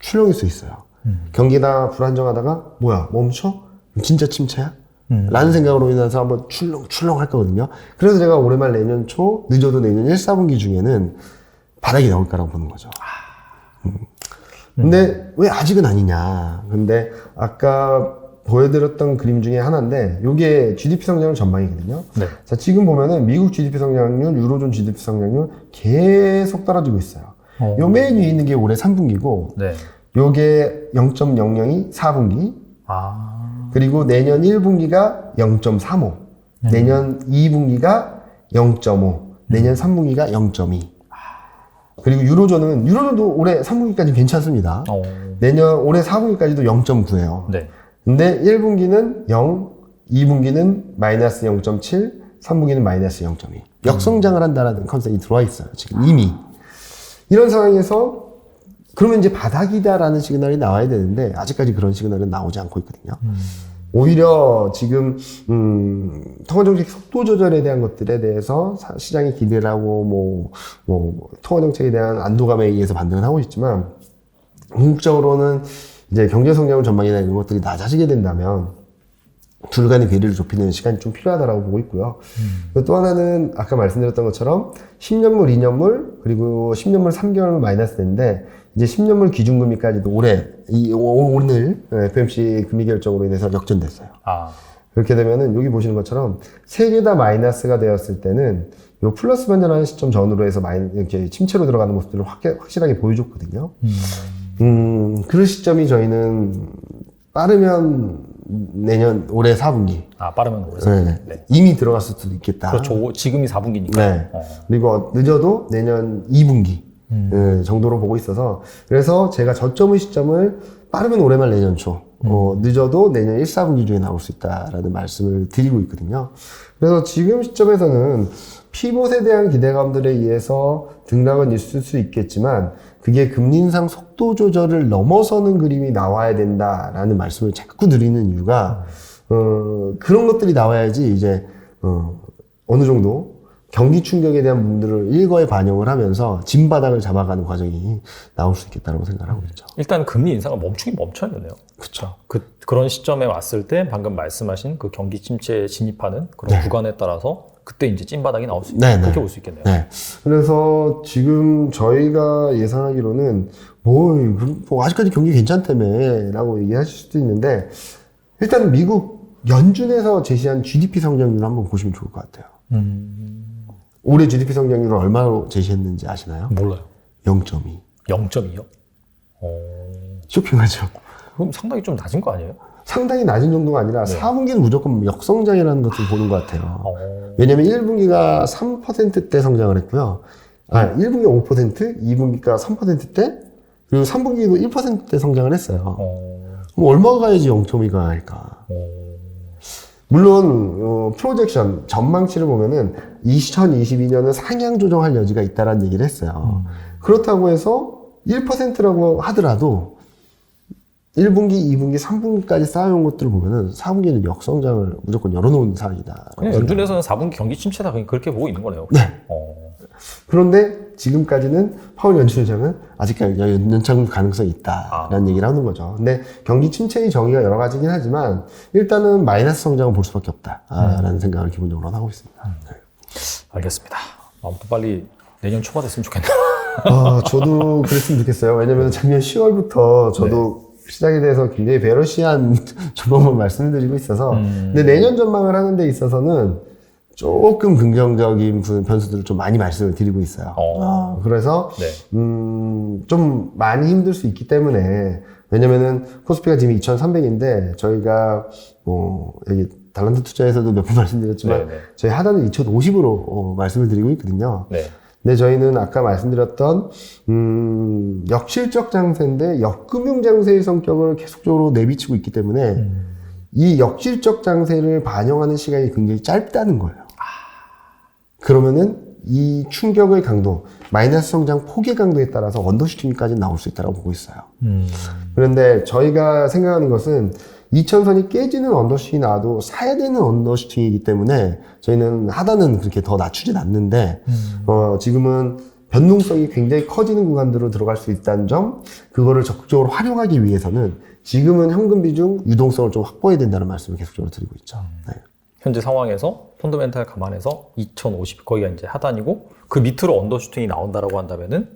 출렁일 수 있어요. 경기가 불안정하다가 뭐야 멈춰? 진짜 침체야? 라는 생각으로 인해서 한번 출렁 할 거거든요. 그래서 제가 올해 말 내년 초, 늦어도 내년 1, 4분기 중에는 바닥이 나올까라고 보는 거죠. 근데 왜 아직은 아니냐. 근데 아까 보여드렸던 그림 중에 하나인데 이게 GDP 성장률 전망이거든요. 네. 자, 지금 보면은 미국 GDP 성장률, 유로존 GDP 성장률 계속 떨어지고 있어요. 요 맨 위에 있는 게 올해 3분기고 네. 요게 0.00이 4분기 아. 그리고 내년 1분기가 0.35 내년 2분기가 0.5 내년 3분기가 0.2 그리고 유로존도 올해 3분기까지 괜찮습니다. 내년 올해 4분기까지도 0.9예요. 네. 근데 1분기는 0, 2분기는 마이너스 0.7, 3분기는 마이너스 0.2. 역성장을 한다는 컨셉이 들어와 있어요. 지금 이미. 이런 상황에서 그러면 이제 바닥이다라는 시그널이 나와야 되는데 아직까지 그런 시그널은 나오지 않고 있거든요. 오히려 지금 통화정책 속도 조절에 대한 것들에 대해서 시장이 기대를 하고 통화정책에 대한 안도감에 의해서 반등을 하고 있지만 궁극적으로는 이제 경제 성장을 전망이나 이런 것들이 낮아지게 된다면 둘 간의 괴리를 좁히는 시간이 좀 필요하다라고 보고 있고요. 또 하나는 아까 말씀드렸던 것처럼 10년물, 2년물, 그리고 10년물 3개월물 마이너스 되는데 이제 10년물 기준금리까지도 오늘 FOMC 금리 결정으로 인해서 역전됐어요. 아. 그렇게 되면은 여기 보시는 것처럼 세 개 다 마이너스가 되었을 때는 요 플러스 반전하는 시점 전후로 해서 이렇게 침체로 들어가는 모습들을 확실하게 보여줬거든요. 그 시점이 저희는 빠르면 올해 4분기. 아, 빠르면 올해 4분기. 네. 네. 이미 들어갔을 수도 있겠다. 그렇죠. 지금이 4분기니까. 네. 그리고 늦어도 내년 2분기 정도로 보고 있어서 그래서 제가 저점의 시점을 빠르면 올해 말 내년 초 늦어도 내년 1, 4분기 중에 나올 수 있다라는 말씀을 드리고 있거든요. 그래서 지금 시점에서는 피봇에 대한 기대감들에 의해서 등락은 있을 수 있겠지만 그게 금리 인상 속도 조절을 넘어서는 그림이 나와야 된다라는 말씀을 자꾸 드리는 이유가 그런 것들이 나와야지 이제 어느 정도 경기 충격에 대한 부분들을 일거에 반영을 하면서 진바닥을 잡아가는 과정이 나올 수 있겠다고 생각하고 있죠. 일단 금리 인상을 멈춰야 되네요. 그렇죠. 그런 시점에 왔을 때 방금 말씀하신 그 경기 침체에 진입하는 그런 구간에 따라서 그때 이제 찐바닥이 나올 수 있다. 그렇게 볼 수 있겠네요. 네. 그래서 지금 저희가 예상하기로는 아직까지 경기 괜찮다며 라고 얘기하실 수도 있는데 일단 미국 연준에서 제시한 GDP 성장률을 한번 보시면 좋을 것 같아요. 올해 GDP 성장률을 얼마로 제시했는지 아시나요? 몰라요. 0.2. 0.2요? 쇼킹하죠. 그럼 상당히 좀 낮은 거 아니에요? 상당히 낮은 정도가 아니라 4분기는 무조건 역성장이라는 것을 보는 것 같아요. 왜냐면 1분기가 3%대 성장을 했고요. 1분기 5%, 2분기가 3%대, 그리고 3분기도 1%대 성장을 했어요. 그럼 얼마 가야지 0.2가 할까? 물론 프로젝션, 전망치를 보면은 2022년은 상향 조정할 여지가 있다라는 얘기를 했어요. 그렇다고 해서 1%라고 하더라도 1분기, 2분기, 3분기까지 쌓여온 것들을 보면은 4분기는 역성장을 무조건 열어놓은 상황이다. 그냥 연준에서는 4분기 경기 침체다 그렇게 보고 있는 거네요. 네. 그런데 지금까지는 파월 연준의장은 아직까지 연장 가능성이 있다라는 얘기를 하는 거죠. 근데 경기 침체의 정의가 여러 가지긴 하지만 일단은 마이너스 성장을 볼 수밖에 없다라는 생각을 기본적으로 하고 있습니다. 네. 알겠습니다. 아무튼 빨리 내년 초가 됐으면 좋겠네요. 저도 그랬으면 좋겠어요. 왜냐면 작년 10월부터 저도 시장에 대해서 굉장히 베러시한 전망을 말씀드리고 있어서 근데 내년 전망을 하는 데 있어서는 조금 긍정적인 변수들을 좀 많이 말씀을 드리고 있어요. 그래서 좀 많이 힘들 수 있기 때문에 왜냐면은 코스피가 지금 2,300인데 저희가 여기 달란트 투자에서도 몇 번 말씀드렸지만 저희 하단은 2,050으로 말씀을 드리고 있거든요. 근데 저희는 아까 말씀드렸던 역실적 장세인데 역금융 장세의 성격을 계속적으로 내비치고 있기 때문에 이 역실적 장세를 반영하는 시간이 굉장히 짧다는 거예요. 그러면은 이 충격의 강도, 마이너스 성장 폭의 강도에 따라서 언더슈팅까지 나올 수 있다고 보고 있어요. 그런데 저희가 생각하는 것은 2000선이 깨지는 언더슈팅이 나와도 사야 되는 언더슈팅이기 때문에 저희는 하단은 그렇게 더 낮추진 않는데 지금은 변동성이 굉장히 커지는 구간으로 들어갈 수 있다는 점, 그거를 적극적으로 활용하기 위해서는 지금은 현금 비중, 유동성을 좀 확보해야 된다는 말씀을 계속적으로 드리고 있죠. 현재 상황에서 펀더멘탈 감안해서 2050 거기가 이제 하단이고 그 밑으로 언더슈팅이 나온다라고 한다면은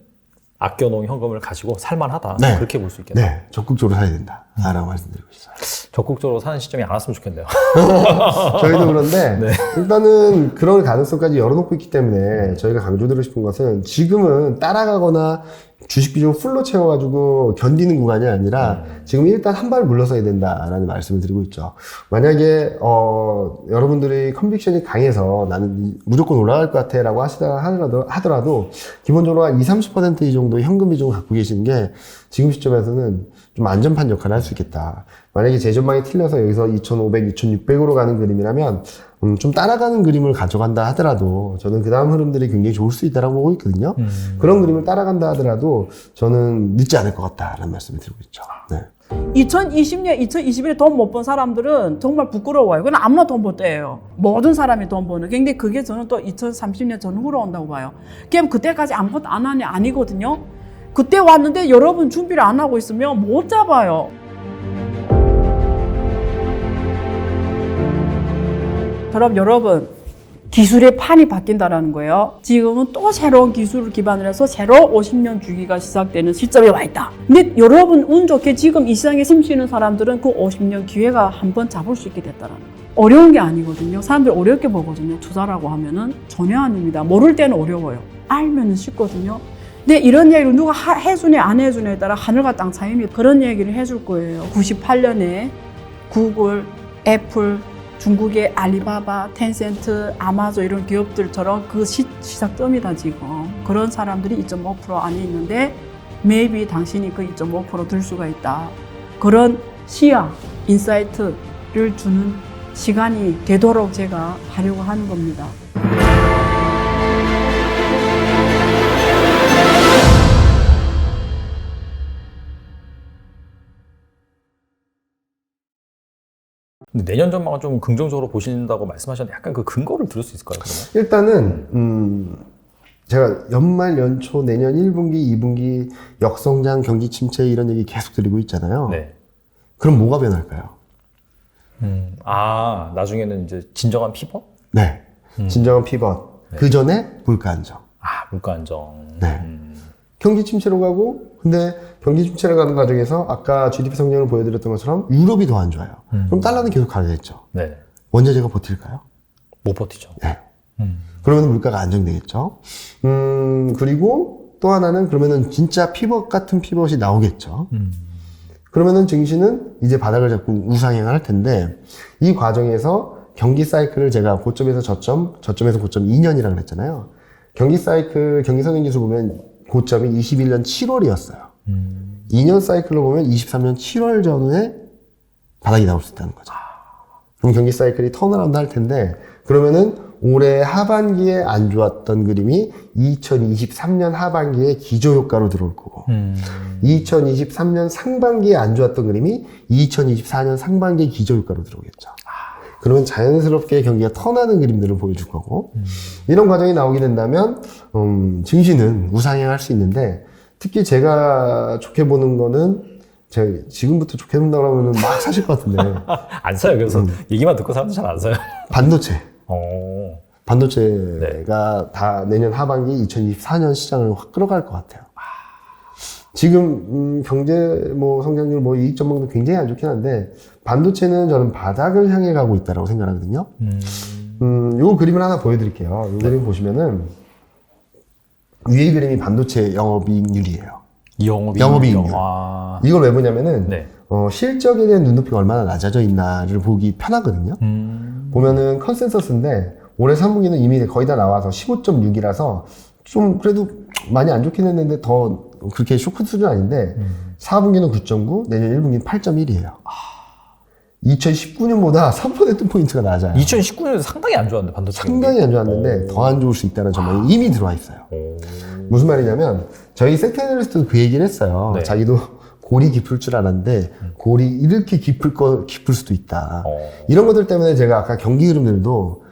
아껴놓은 현금을 가지고 살만하다. 네. 그렇게 볼 수 있겠다. 네, 적극적으로 사야 된다. 라고 말씀드리고 있어요. 적극적으로 사는 시점이 안 왔으면 좋겠네요. 저희도 그런데 네. 일단은 그런 가능성까지 열어놓고 있기 때문에 저희가 강조드리고 싶은 것은 지금은 따라가거나 주식 비중을 풀로 채워가지고 견디는 구간이 아니라 지금 일단 한 발 물러서야 된다라는 말씀을 드리고 있죠. 만약에 여러분들이 컨빅션이 강해서 나는 무조건 올라갈 것 같아 라고 하더라도 기본적으로 한 20-30% 정도의 현금 비중을 갖고 계시는 게 지금 시점에서는 좀 안전판 역할을 할 수 있겠다. 만약에 제 전망이 틀려서 여기서 2,500, 2,600으로 가는 그림이라면 좀 따라가는 그림을 가져간다 하더라도 저는 그 다음 흐름들이 굉장히 좋을 수 있다고 보고 있거든요. 그런 그림을 따라간다 하더라도 저는 늦지 않을 것 같다라는 말씀을 드리고 있죠. 네. 2020년, 2021에 돈 못 번 사람들은 정말 부끄러워요. 그냥 아무나 돈 못 돼요. 모든 사람이 돈 버는. 근데 그게 저는 또 2030년 전후로 온다고 봐요. 그럼 그때까지 아무것도 안 하냐? 아니거든요. 그때 왔는데 여러분 준비를 안 하고 있으면 못 잡아요. 그럼 여러분, 기술의 판이 바뀐다는 거예요. 지금은 또 새로운 기술을 기반으로 해서 새로 50년 주기가 시작되는 시점에 와 있다. 근데 여러분 운 좋게 지금 이 시장에 숨쉬는 사람들은 그 50년 기회가 한번 잡을 수 있게 됐다는 거예요. 어려운 게 아니거든요. 사람들이 어렵게 보거든요. 투자라고 하면은 전혀 아닙니다. 모를 때는 어려워요. 알면은 쉽거든요. 근데 이런 얘기를 누가 해주네 안 해주네에 따라 하늘과 땅 차이입니다. 그런 얘기를 해줄 거예요. 98년에 구글, 애플, 중국의 알리바바, 텐센트, 아마존 이런 기업들처럼 그 시작점이다 지금. 그런 사람들이 2.5% 안에 있는데 maybe 당신이 그 2.5% 들 수가 있다. 그런 시야, 인사이트를 주는 시간이 되도록 제가 하려고 하는 겁니다. 근데 내년 전망을 좀 긍정적으로 보신다고 말씀하셨는데 약간 그 근거를 들을 수 있을까요? 그러면? 일단은 제가 연말, 연초, 내년 1분기, 2분기 역성장, 경기 침체 이런 얘기 계속 드리고 있잖아요. 네. 그럼 뭐가 변할까요? 나중에는 이제 진정한 피벗? 네. 진정한 피벗. 네. 그 전에 물가 안정. 물가 안정. 네. 경기 침체로 가고, 근데 경기 침체로 가는 과정에서 아까 GDP 성장을 보여드렸던 것처럼 유럽이 더 안 좋아요. 그럼 달러는 계속 가겠죠. 네. 원자재가 버틸까요? 못 버티죠. 네. 그러면 물가가 안정되겠죠. 그리고 또 하나는 그러면은 진짜 피벗 같은 피벗이 나오겠죠. 그러면은 증시는 이제 바닥을 잡고 우상향을 할 텐데 이 과정에서 경기 사이클을 제가 고점에서 저점에서 고점 2년이라고 그랬잖아요. 경기 사이클, 경기 성장지수 보면 고점이 21년 7월이었어요. 2년 사이클로 보면 23년 7월 전후에 바닥이 나올 수 있다는 거죠. 그럼 경기 사이클이 턴어라운드 할 텐데 그러면은 올해 하반기에 안 좋았던 그림이 2023년 하반기에 기저효과로 들어올 거고 2023년 상반기에 안 좋았던 그림이 2024년 상반기에 기저효과로 들어오겠죠. 그러면 자연스럽게 경기가 턴하는 그림들을 보여줄 거고 이런 과정이 나오게 된다면 증시는 우상향할 수 있는데 특히 제가 좋게 보는 거는 제가 지금부터 좋게 본다고 하면 막 사실 것 같은데 안 사요. 그래서 얘기만 듣고 사람들 잘 안 사요. 반도체 반도체가 네. 다 내년 하반기 2024년 시장을 확 끌어갈 것 같아요. 지금 경제 성장률 이익 전망도 굉장히 안 좋긴 한데 반도체는 저는 바닥을 향해 가고 있다고 생각하거든요. 요 그림을 하나 보여드릴게요. 요 그림 보시면은 위에 그림이 반도체 영업이익률이에요. 영업이익률. 이걸 왜 보냐면은 네. 실적에 대한 눈높이가 얼마나 낮아져 있나를 보기 편하거든요. 보면은 컨센서스인데 올해 3분기는 이미 거의 다 나와서 15.6이라서 좀 그래도 많이 안 좋긴 했는데 더 그렇게 쇼크 수준 아닌데 4분기는 9.9, 내년 1분기는 8.1이에요. 2019년보다 3%포인트가 낮아요. 2019년에도 상당히 안 좋았는데 반도체. 상당히 안 좋았는데 더 안 좋을 수 있다는 전망이 이미 들어와 있어요. 무슨 말이냐면 저희 섹터 애널리스트도 그 얘기를 했어요. 네. 자기도 골이 깊을 줄 알았는데 골이 이렇게 깊을 수도 있다. 이런 것들 때문에 제가 아까 경기 흐름들도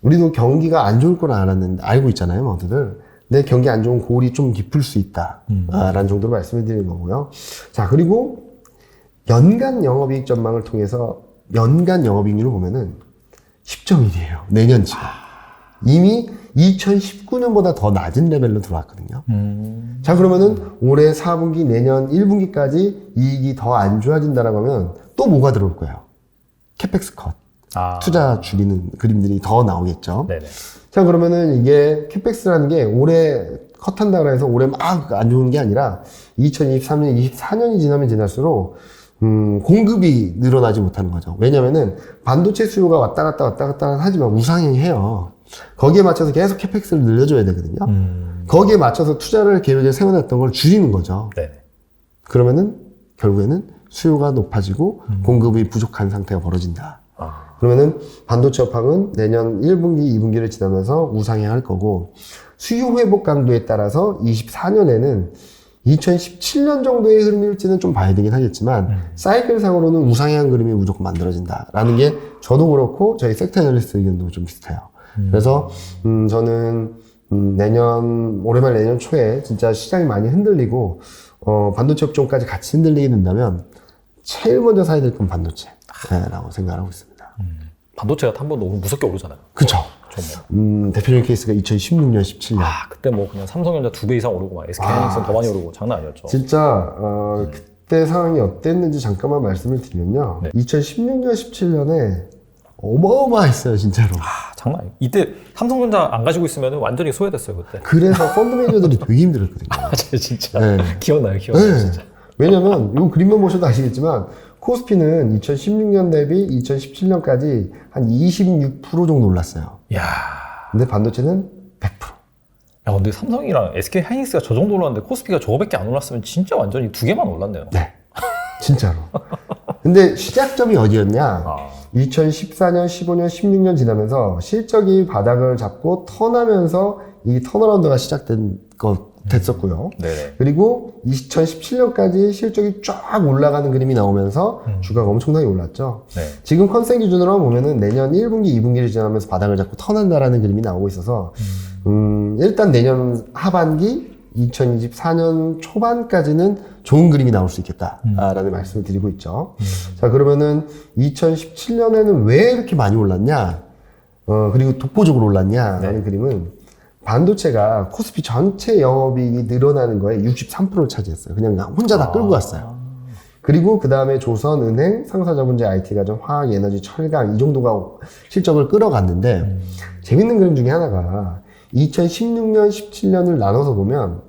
우리도 경기가 안 좋을 걸 알았는데 알고 있잖아요, 모두들. 근데 경기 안 좋은 골이 좀 깊을 수 있다. 라는 정도로 말씀을 드리는 거고요. 자, 그리고 연간 영업이익 전망을 통해서 연간 영업이익률을 보면은 10.1이에요. 내년치가. 이미 2019년보다 더 낮은 레벨로 들어왔거든요. 자, 그러면은 올해 4분기, 내년 1분기까지 이익이 더 안 좋아진다라고 하면 또 뭐가 들어올 거예요? 캐펙스 컷. 투자 줄이는 그림들이 더 나오겠죠. 네네. 자, 그러면은 이게 캐펙스라는 게 올해 컷한다고 해서 올해 막 안 좋은 게 아니라 2023년, 24년이 지나면 지날수록 공급이 늘어나지 못하는 거죠. 왜냐면은 반도체 수요가 왔다 갔다 하지만 우상향해요. 거기에 맞춰서 계속 캐펙스를 늘려줘야 되거든요. 거기에 맞춰서 투자를 계획에 세워놨던 걸 줄이는 거죠. 네네. 그러면은 결국에는 수요가 높아지고 공급이 부족한 상태가 벌어진다. 그러면은 반도체 업황은 내년 1분기, 2분기를 지나면서 우상향할 거고 수요 회복 강도에 따라서 24년에는 2017년 정도의 흐름일지는 좀 봐야 되긴 하겠지만 사이클상으로는 우상향 그림이 무조건 만들어진다라는 게 저도 그렇고 저희 섹터 애널리스트 의견도 좀 비슷해요. 그래서 저는 올해 말 내년 초에 진짜 시장이 많이 흔들리고 반도체 업종까지 같이 흔들리게 된다면 제일 먼저 사야 될 건 반도체라고 생각하고 있습니다. 반도체가 한 번도 무섭게 오르잖아요. 그쵸. 대표적인 케이스가 2016년, 17년. 그때 뭐 그냥 삼성전자 2배 이상 오르고 막 SK하이닉스는 더 많이 오르고 장난 아니었죠. 진짜 그때 상황이 어땠는지 잠깐만 말씀을 드리면요. 2016년, 17년에 어마어마했어요, 진짜로. 장난 아니에요. 이때 삼성전자 안 가지고 있으면 완전히 소외됐어요, 그때. 그래서 펀드 매니저들이 되게 힘들었거든요. 진짜. 네. 기억나요, 네. 진짜. 왜냐면 이 그림만 보셔도 아시겠지만 코스피는 2016년 대비 2017년까지 한 26% 정도 올랐어요. 이야. 근데 반도체는 100%. 야, 근데 삼성이랑 SK 하이닉스가 저 정도 올랐는데 코스피가 저거밖에 안 올랐으면 진짜 완전히 두 개만 올랐네요. 네. 진짜로. 근데 시작점이 어디였냐? 2014년, 15년, 16년 지나면서 실적이 바닥을 잡고 턴하면서 이 턴어라운드가 됐었고요. 네네. 그리고 2017년까지 실적이 쫙 올라가는 그림이 나오면서 주가가 엄청나게 올랐죠. 네. 지금 컨센 기준으로 보면은 내년 1분기, 2분기를 지나면서 바닥을 잡고 턴한다라는 그림이 나오고 있어서 일단 내년 하반기 2024년 초반까지는 좋은 그림이 나올 수 있겠다라는 말씀을 드리고 있죠. 자, 그러면은 2017년에는 왜 이렇게 많이 올랐냐? 그리고 독보적으로 올랐냐라는 그림은 반도체가 코스피 전체 영업이익이 늘어나는 거에 63%를 차지했어요. 그냥 혼자 다 끌고 갔어요. 그리고 그 다음에 조선, 은행, 상사자본재, IT가전, 화학, 에너지, 철강 이 정도가 실적을 끌어갔는데 재밌는 그림 중에 하나가 2016년, 17년을 나눠서 보면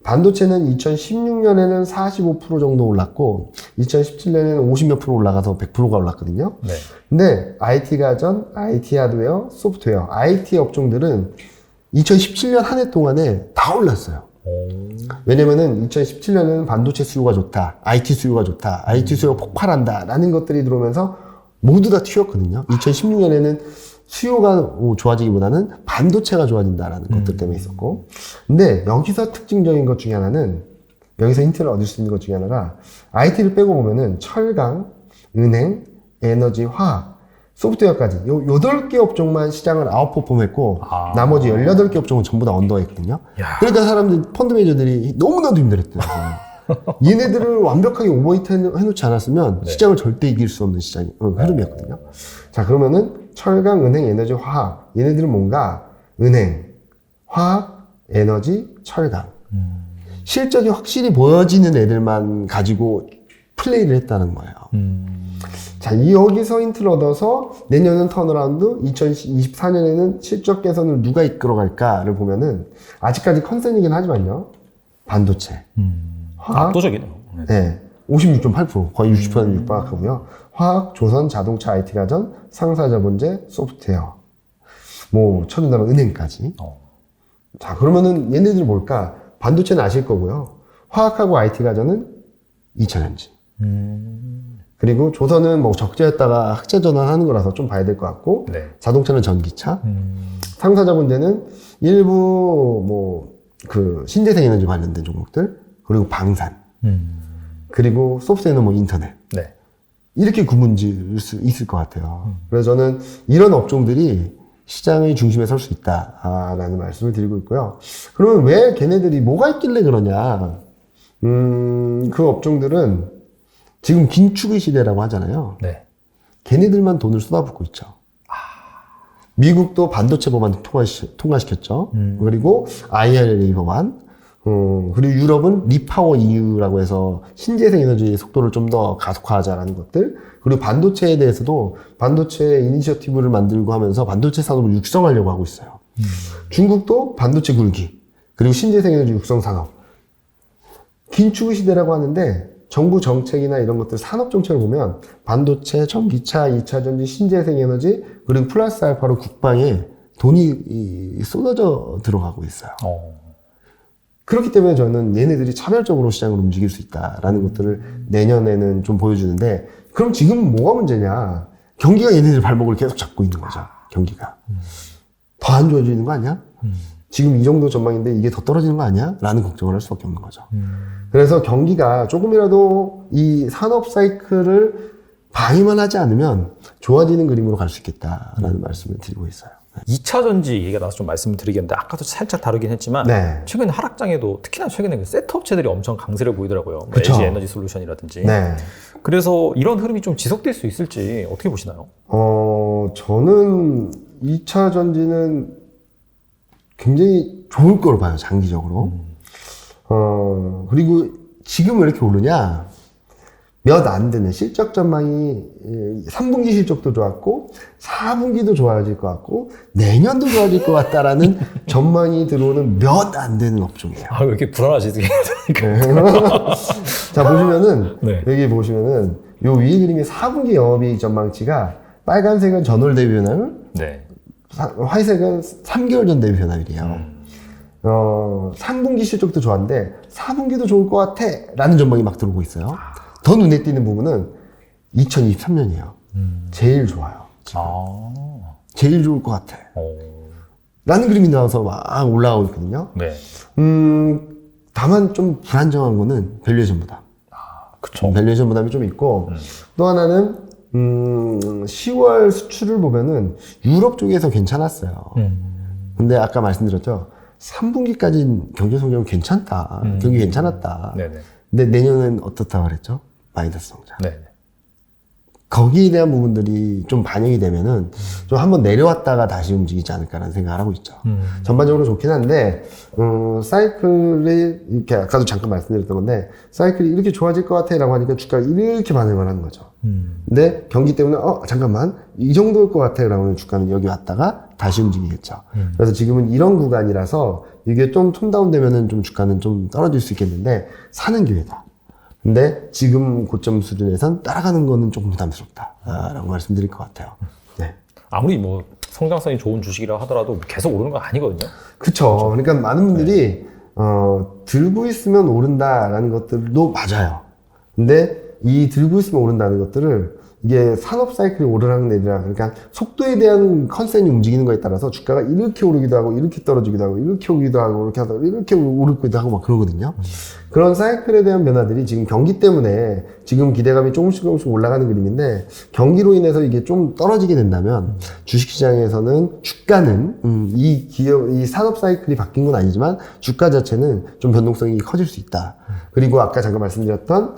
반도체는 2016년에는 45% 정도 올랐고 2017년에는 50몇 프로 올라가서 100%가 올랐거든요. 네. 근데 IT가전, IT 하드웨어, 소프트웨어, IT 업종들은 2017년 한 해 동안에 다 올랐어요. 왜냐면은 2017년에는 반도체 수요가 좋다, IT 수요가 좋다, IT 수요가 폭발한다 라는 것들이 들어오면서 모두 다 튀었거든요. 2016년에는 수요가 좋아지기보다는 반도체가 좋아진다라는 것들 때문에 있었고. 근데 여기서 특징적인 것 중에 하나는, 여기서 힌트를 얻을 수 있는 것 중에 하나가 IT를 빼고 보면은 철강, 은행, 에너지, 화학, 소프트웨어까지 요 8개 업종만 시장을 아웃퍼폼 했고 나머지 18개 업종은 전부 다 언더했거든요. 그러니까 사람들, 펀드 매니저들이 너무나도 힘들었대요. 얘네들을 완벽하게 오버히트 해놓지 않았으면 시장을 절대 이길 수 없는 시장 흐름이었거든요. 자, 그러면은 철강, 은행, 에너지, 화학, 얘네들은 뭔가 은행, 화학, 에너지, 철강 실적이 확실히 보여지는 애들만 가지고 플레이를 했다는 거예요. 자, 여기서 힌트를 얻어서 내년은 턴어라운드, 2024년에는 실적 개선을 누가 이끌어갈까를 보면은 아직까지 컨센이긴 하지만요. 반도체. 화학, 압도적이네요. 네. 56.8%, 거의 60%는 육박하고요. 화학, 조선, 자동차, IT가전, 상사자본재, 소프트웨어. 뭐, 쳐준다면 은행까지. 자, 그러면은 얘네들이 뭘까? 반도체는 아실 거고요. 화학하고 IT가전은 2차전지. 그리고 조선은 뭐 적재였다가 학제 전환하는 거라서 좀 봐야 될 것 같고, 네. 자동차는 전기차, 상사자본재는 일부 신재생 에너지 관련된 종목들, 그리고 방산, 그리고 소프트웨어는 뭐 인터넷. 네. 이렇게 구분 지을 수 있을 것 같아요. 그래서 저는 이런 업종들이 시장의 중심에 설 수 있다라는 말씀을 드리고 있고요. 그러면 왜 걔네들이 뭐가 있길래 그러냐? 그 업종들은 지금 긴축의 시대라고 하잖아요. 네. 걔네들만 돈을 쏟아붓고 있죠. 미국도 반도체 법안 통과시켰죠. 그리고 IRA 법안. 그리고 유럽은 리파워 EU라고 해서 신재생 에너지의 속도를 좀 더 가속화하자라는 것들. 그리고 반도체에 대해서도 반도체 이니셔티브를 만들고 하면서 반도체 산업을 육성하려고 하고 있어요. 중국도 반도체 굴기, 그리고 신재생 에너지 육성 산업. 긴축의 시대라고 하는데 정부 정책이나 이런 것들 산업 정책을 보면 반도체, 전기차, 2차 전지, 신재생 에너지, 그리고 플러스 알파로 국방에 돈이 쏟아져 들어가고 있어요. 그렇기 때문에 저는 얘네들이 차별적으로 시장을 움직일 수 있다라는 것들을 내년에는 좀 보여주는데, 그럼 지금 뭐가 문제냐? 경기가 얘네들 발목을 계속 잡고 있는 거죠. 경기가. 더 안 좋아지는 거 아니야? 지금 이 정도 전망인데 이게 더 떨어지는 거 아니야? 라는 걱정을 할 수밖에 없는 거죠. 그래서 경기가 조금이라도 이 산업 사이클을 방해만 하지 않으면 좋아지는 그림으로 갈 수 있겠다라는 말씀을 드리고 있어요. 2차 전지 얘기가 나와서 좀 말씀을 드리겠는데, 아까도 살짝 다루긴 했지만 네. 최근에 하락장에도 특히나 최근에 그 셋업체들이 엄청 강세를 보이더라고요. 뭐 그쵸. LG 에너지 솔루션이라든지. 네. 그래서 이런 흐름이 좀 지속될 수 있을지 어떻게 보시나요? 저는 2차 전지는 굉장히 좋을 거로 봐요, 장기적으로. 그리고 지금 왜 이렇게 오르냐? 몇 안 되는 실적 전망이 3분기 실적도 좋았고 4분기도 좋아질 것 같고 내년도 좋아질 것 같다라는 전망이 들어오는 몇 안 되는 업종이에요. 아, 왜 이렇게 불안하시지? 자, 보시면은 네. 여기 보시면은 요 위에 그림이 4분기 영업이익 전망치가 빨간색은 전월 대비 변화율, 네. 화이색은 3개월 전 대비 변화율이에요. 3분기 실적도 좋았는데 4분기도 좋을 것 같아 라는 전망이 막 들어오고 있어요. 더 눈에 띄는 부분은 2023년이에요. 제일 좋아요. 제일 좋을 것 같아. 라는 그림이 나와서 막 올라가고 있거든요. 네. 다만 좀 불안정한 거는 밸류에이션 부담. 그쵸. 밸류에이션 부담이 좀 있고, 또 하나는 10월 수출을 보면은 유럽 쪽에서 괜찮았어요. 근데 아까 말씀드렸죠. 3분기까지는 경제 성장은 괜찮다. 경기 괜찮았다. 네네. 근데 내년은 어떻다고 그랬죠? 마이너스 성장. 네. 거기에 대한 부분들이 좀 반영이 되면은 좀 한번 내려왔다가 다시 움직이지 않을까라는 생각을 하고 있죠. 전반적으로 좋긴 한데, 사이클이, 이렇게 아까도 잠깐 말씀드렸던 건데, 사이클이 이렇게 좋아질 것 같아 라고 하니까 주가가 이렇게 반응을 하는 거죠. 근데 경기 때문에, 잠깐만, 이 정도일 것 같아 라고 하면 주가는 여기 왔다가 다시 움직이겠죠. 그래서 지금은 이런 구간이라서 이게 좀 톤다운 되면은 좀 주가는 좀 떨어질 수 있겠는데, 사는 기회다. 근데 지금 고점 수준에선 따라가는 거는 조금 부담스럽다라고 말씀드릴 것 같아요. 네. 아무리 뭐 성장성이 좋은 주식이라 하더라도 계속 오르는 건 아니거든요. 그쵸. 그러니까 많은 분들이 들고 있으면 오른다라는 것들도 맞아요. 근데 이 들고 있으면 오른다는 것들을 이게 산업 사이클이 오르락 내리락, 그러니까 속도에 대한 컨센이 움직이는 거에 따라서 주가가 이렇게 오르기도 하고 이렇게 떨어지기도 하고 이렇게 오기도 하고 이렇게 하다가 이렇게 오르기도 하고 막 그러거든요. 그런 사이클에 대한 변화들이 지금 경기 때문에 지금 기대감이 조금씩 올라가는 그림인데, 경기로 인해서 이게 좀 떨어지게 된다면 주식시장에서는 주가는 이 기업, 이 산업 사이클이 바뀐 건 아니지만 주가 자체는 좀 변동성이 커질 수 있다. 그리고 아까 잠깐 말씀드렸던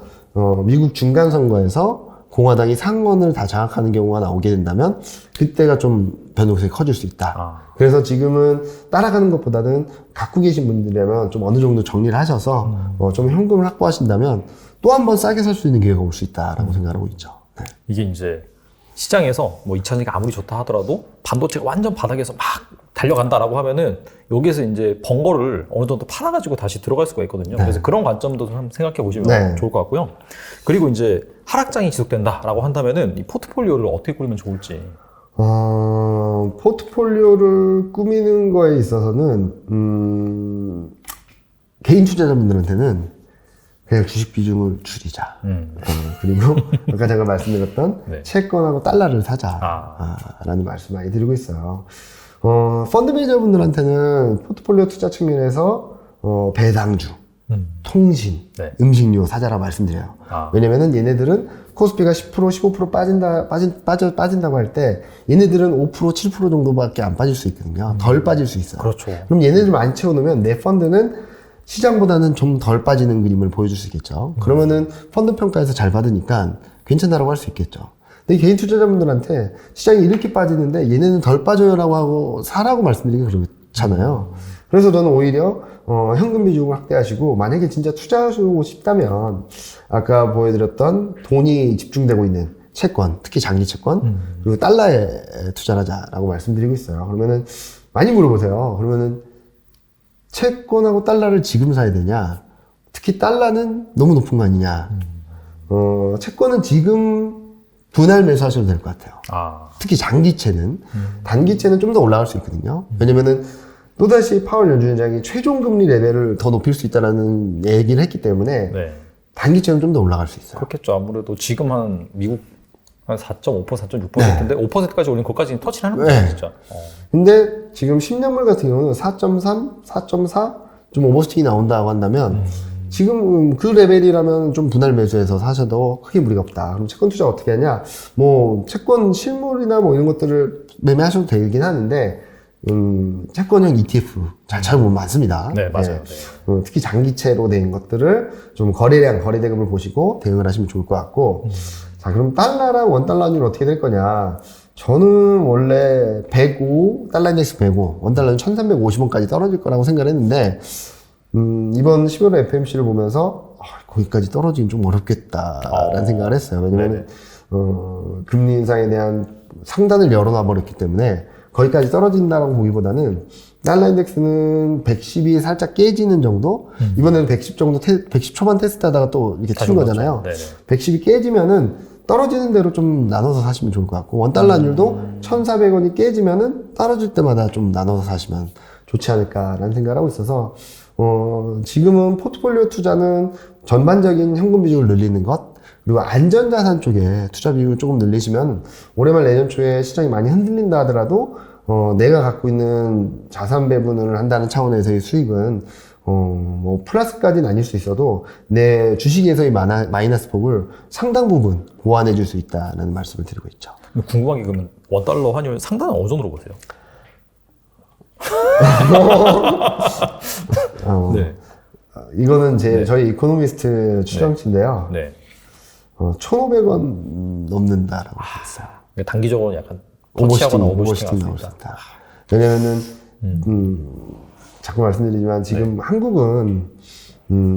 미국 중간 선거에서 공화당이 상원을 다 장악하는 경우가 나오게 된다면 그때가 좀 변동성이 커질 수 있다. 그래서 지금은 따라가는 것보다는 갖고 계신 분들이라면 좀 어느 정도 정리를 하셔서 좀 현금을 확보하신다면 또 한 번 싸게 살 수 있는 기회가 올 수 있다라고 생각하고 있죠. 네. 이게 이제 시장에서 뭐 2차전지가 아무리 좋다 하더라도 반도체가 완전 바닥에서 막 달려간다라고 하면은 여기에서 이제 번거를 어느 정도 팔아가지고 다시 들어갈 수가 있거든요. 네. 그래서 그런 관점도 좀 생각해 보시면 네. 좋을 것 같고요. 그리고 이제 하락장이 지속된다라고 한다면은 이 포트폴리오를 어떻게 꾸리면 좋을지. 포트폴리오를 꾸미는 거에 있어서는 개인 투자자분들한테는 그냥 주식 비중을 줄이자. 그리고 아까 제가 말씀드렸던 네. 채권하고 달러를 사자라는 말씀 많이 드리고 있어요. 펀드 매니저분들한테는 포트폴리오 투자 측면에서 배당주, 통신, 네. 음식료 사자라 말씀드려요. 왜냐면은 얘네들은 코스피가 10%, 15% 빠진다고 할 때 얘네들은 5%, 7% 정도밖에 안 빠질 수 있거든요. 덜 빠질 수 있어요. 그렇죠. 그럼 얘네들 많이 채워놓으면 내 펀드는 시장보다는 좀 덜 빠지는 그림을 보여줄 수 있겠죠. 그러면은 펀드 평가에서 잘 받으니까 괜찮다라고 할 수 있겠죠. 근데 개인 투자자분들한테 시장이 이렇게 빠지는데 얘네는 덜 빠져요라고 하고 사라고 말씀드리기 그렇잖아요. 그래서 저는 오히려 현금 비중을 확대하시고 만약에 진짜 투자하시고 싶다면 아까 보여드렸던 돈이 집중되고 있는 채권, 특히 장기 채권 그리고 달러에 투자를 하자라고 말씀드리고 있어요. 그러면은 많이 물어보세요. 그러면은 채권하고 달러를 지금 사야 되냐? 특히 달러는 너무 높은 거 아니냐? 채권은 지금 분할 매수하셔도 될 것 같아요. 특히 장기채는 단기채는 좀 더 올라갈 수 있거든요. 왜냐면은 또다시 파월 연준위원장이 최종 금리 레벨을 더 높일 수 있다는 얘기를 했기 때문에 네. 단기채는 좀 더 올라갈 수 있어요. 그렇겠죠. 아무래도 지금 한 미국 한 4.5%, 4.6%인데 5%까지 올린 것까지 터치를 하는 거예요, 진짜. 근데 지금 10년물 같은 경우는 4.3, 4.4, 좀 오버스틱이 나온다고 한다면 지금 그 레벨이라면 좀 분할 매수해서 사셔도 크게 무리가 없다. 그럼 채권 투자 어떻게 하냐? 뭐 채권 실물이나 뭐 이런 것들을 매매하셔도 되긴 하는데 채권형 ETF 잘 보면 많습니다. 네, 맞아요. 네. 특히 장기채로 된 것들을 좀 거래량, 거래대금을 보시고 대응을 하시면 좋을 것 같고 자, 그럼 달러랑 원달러율 어떻게 될 거냐? 저는 원래 105, 달러 인덱스 105, 원달러는 1350원까지 떨어질 거라고 생각을 했는데 이번 10월 FMC를 보면서 거기까지 떨어지긴 좀 어렵겠다라는 생각을 했어요. 왜냐면 금리 인상에 대한 상단을 열어놔 버렸기 때문에 거기까지 떨어진다라고 보기보다는 달러 인덱스는 110이 살짝 깨지는 정도? 이번에는 110 정도, 110 초반 테스트 하다가 또 이렇게 튀는 거잖아요. 110이 깨지면은 떨어지는 대로 좀 나눠서 사시면 좋을 것 같고, 원달러율도 1,400원이 깨지면은 떨어질 때마다 좀 나눠서 사시면 좋지 않을까라는 생각을 하고 있어서, 지금은 포트폴리오 투자는 전반적인 현금 비중을 늘리는 것, 그리고 안전자산 쪽에 투자 비중을 조금 늘리시면 올해 말 내년 초에 시장이 많이 흔들린다 하더라도 내가 갖고 있는 자산 배분을 한다는 차원에서의 수익은 뭐 플러스까지는 아닐 수 있어도 내 주식에서의 마이너스 폭을 상당 부분 보완해 줄 수 있다는 말씀을 드리고 있죠. 궁금한 게 그러면 원달러 환율 상단은 어느 정도로 보세요? 네. 이거는 저희 이코노미스트 추정치인데요. 네. 1,500원 넘는다라고 했어요. 단기적으로 약간 터치하거나 오버시팅 나올 수 있다. 왜냐면은 자꾸 말씀드리지만 지금 한국은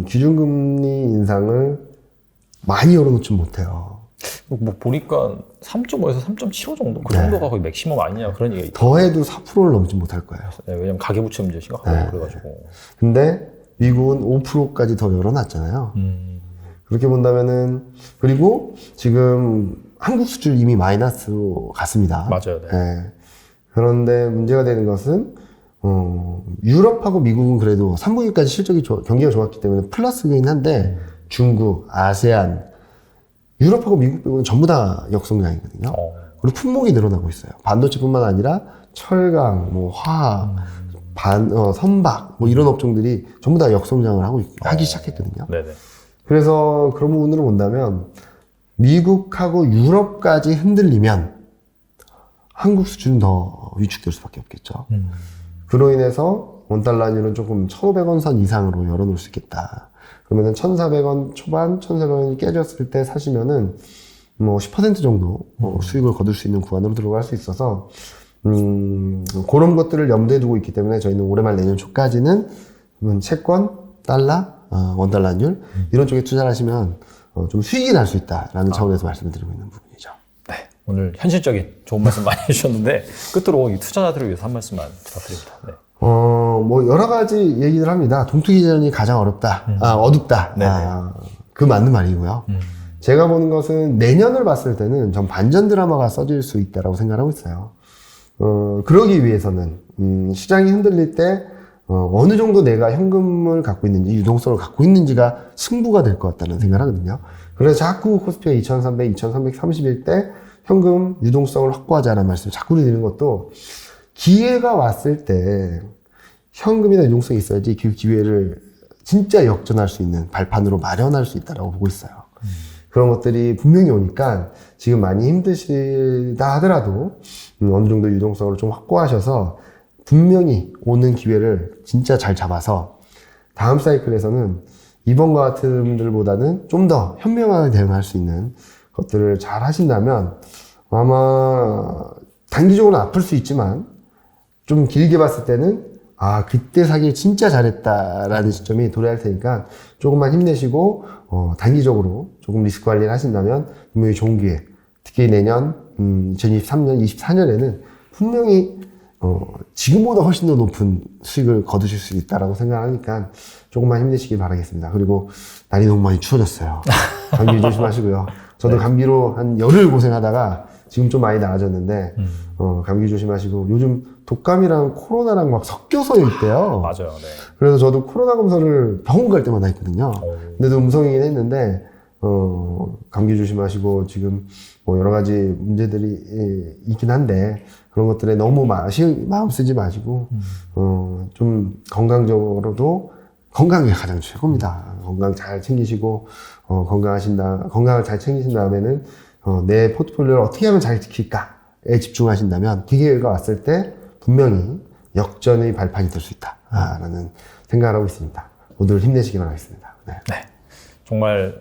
기준금리 인상을 많이 열어놓지 못해요. 뭐 보니까 3.5에서 3.75 정도 그 정도가 거의 맥시멈 아니냐 그런 얘기가 있더라고요. 더해도 4%를 넘지 못할 거예요. 네, 왜냐면 가계부채 문제 심각하고 그래가지고. 근데 미국은 5%까지 더 열어놨잖아요. 그렇게 본다면은 그리고 지금 한국 수출 이미 마이너스로 갔습니다. 맞아요. 네. 네. 그런데 문제가 되는 것은 유럽하고 미국은 그래도 3분기까지 실적이 경기가 좋았기 때문에 플러스긴 한데 중국, 아세안, 유럽하고 미국 빼고는 전부 다 역성장이거든요. 그리고 품목이 늘어나고 있어요. 반도체뿐만 아니라 철강, 뭐 화학, 선박 뭐 이런 업종들이 전부 다 역성장을 하기 시작했거든요. 네네. 그래서 그런 부분으로 본다면 미국하고 유럽까지 흔들리면 한국 수준은 더 위축될 수밖에 없겠죠. 그로 인해서 원달러율은 조금 1,500원 선 이상으로 열어놓을 수 있겠다. 그러면은 1,400원 초반, 1,400원이 깨졌을 때 사시면은 뭐 10% 정도 수익을 거둘 수 있는 구간으로 들어갈 수 있어서 그런 것들을 염두에 두고 있기 때문에 저희는 올해 말 내년 초까지는 채권, 달러, 원달러율 이런 쪽에 투자를 하시면 좀 수익이 날 수 있다라는 차원에서 말씀을 드리고 있는 부분이죠. 네, 오늘 현실적인 좋은 말씀 많이 해주셨는데 끝으로 이 투자자들을 위해서 한 말씀만 부탁드립니다. 네. 뭐 여러 가지 얘기를 합니다. 동투기전이 가장 어렵다, 어둡다. 그 맞는 말이고요. 제가 보는 것은 내년을 봤을 때는 전 반전 드라마가 써질 수 있다라고 생각하고 있어요. 그러기 위해서는 시장이 흔들릴 때 어느 정도 내가 현금을 갖고 있는지 유동성을 갖고 있는지가 승부가 될 것 같다는 생각을 하거든요. 그래서 자꾸 코스피가 2300, 2330일 때 현금 유동성을 확보하자는 말씀을 자꾸 드리는 것도 기회가 왔을 때 현금이나 유동성이 있어야지 그 기회를 진짜 역전할 수 있는 발판으로 마련할 수 있다고 보고 있어요. 그런 것들이 분명히 오니까 지금 많이 힘드시다 하더라도 어느 정도 유동성을 좀 확보하셔서 분명히 오는 기회를 진짜 잘 잡아서 다음 사이클에서는 이번과 같은 분들보다는 좀 더 현명하게 대응할 수 있는 것들을 잘 하신다면 아마 단기적으로는 아플 수 있지만 좀 길게 봤을 때는 그때 사길 진짜 잘했다라는 시점이 도래할 테니까 조금만 힘내시고 단기적으로 조금 리스크 관리를 하신다면 분명히 좋은 기회, 특히 내년 2023년, 24년에는 분명히 지금보다 훨씬 더 높은 수익을 거두실 수 있다라고 생각하니까 조금만 힘내시길 바라겠습니다. 그리고 날이 너무 많이 추워졌어요. 감기 조심하시고요. 저도 감기로 한 열흘 고생하다가 지금 좀 많이 나아졌는데 감기 조심하시고 요즘 독감이랑 코로나랑 막 섞여서 있대요. 맞아요. 네. 그래서 저도 코로나 검사를 병원 갈 때마다 했거든요. 근데도 음성이긴 했는데 감기 조심하시고 지금 뭐 여러 가지 문제들이 있긴 한데 그런 것들에 너무 마음 쓰지 마시고 좀 건강적으로도 건강이 가장 최고입니다. 건강 잘 챙기시고 건강을 잘 챙기신 다음에는 내 포트폴리오를 어떻게 하면 잘 지킬까에 집중하신다면 기회가 왔을 때 분명히 역전의 발판이 될 수 있다라는 생각을 하고 있습니다. 모두 힘내시기 바라겠습니다. 네. 네. 정말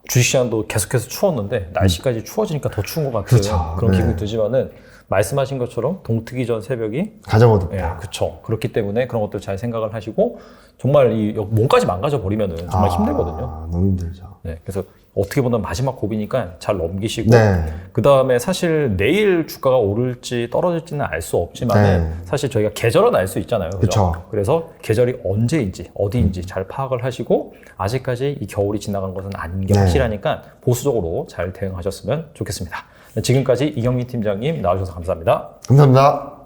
주식시장도 계속해서 추웠는데 날씨까지 추워지니까 더 추운 것 같은 그렇죠. 그런 네. 기분이 들지만은 말씀하신 것처럼 동트기 전 새벽이 가장 어둡다. 예, 그렇죠. 그렇기 때문에 그런 것들 잘 생각을 하시고 정말 이 몸까지 망가져 버리면은 정말 힘들거든요. 너무 힘들죠. 네, 그래서 어떻게 보면 마지막 고비니까 잘 넘기시고 네. 그 다음에 사실 내일 주가가 오를지 떨어질지는 알 수 없지만 네. 사실 저희가 계절은 알 수 있잖아요. 그죠? 그쵸. 그래서 계절이 언제인지 어디인지 잘 파악을 하시고 아직까지 이 겨울이 지나간 것은 아닌 게 네. 확실하니까 보수적으로 잘 대응하셨으면 좋겠습니다. 네, 지금까지 이경민 팀장님 나와주셔서 감사합니다. 감사합니다.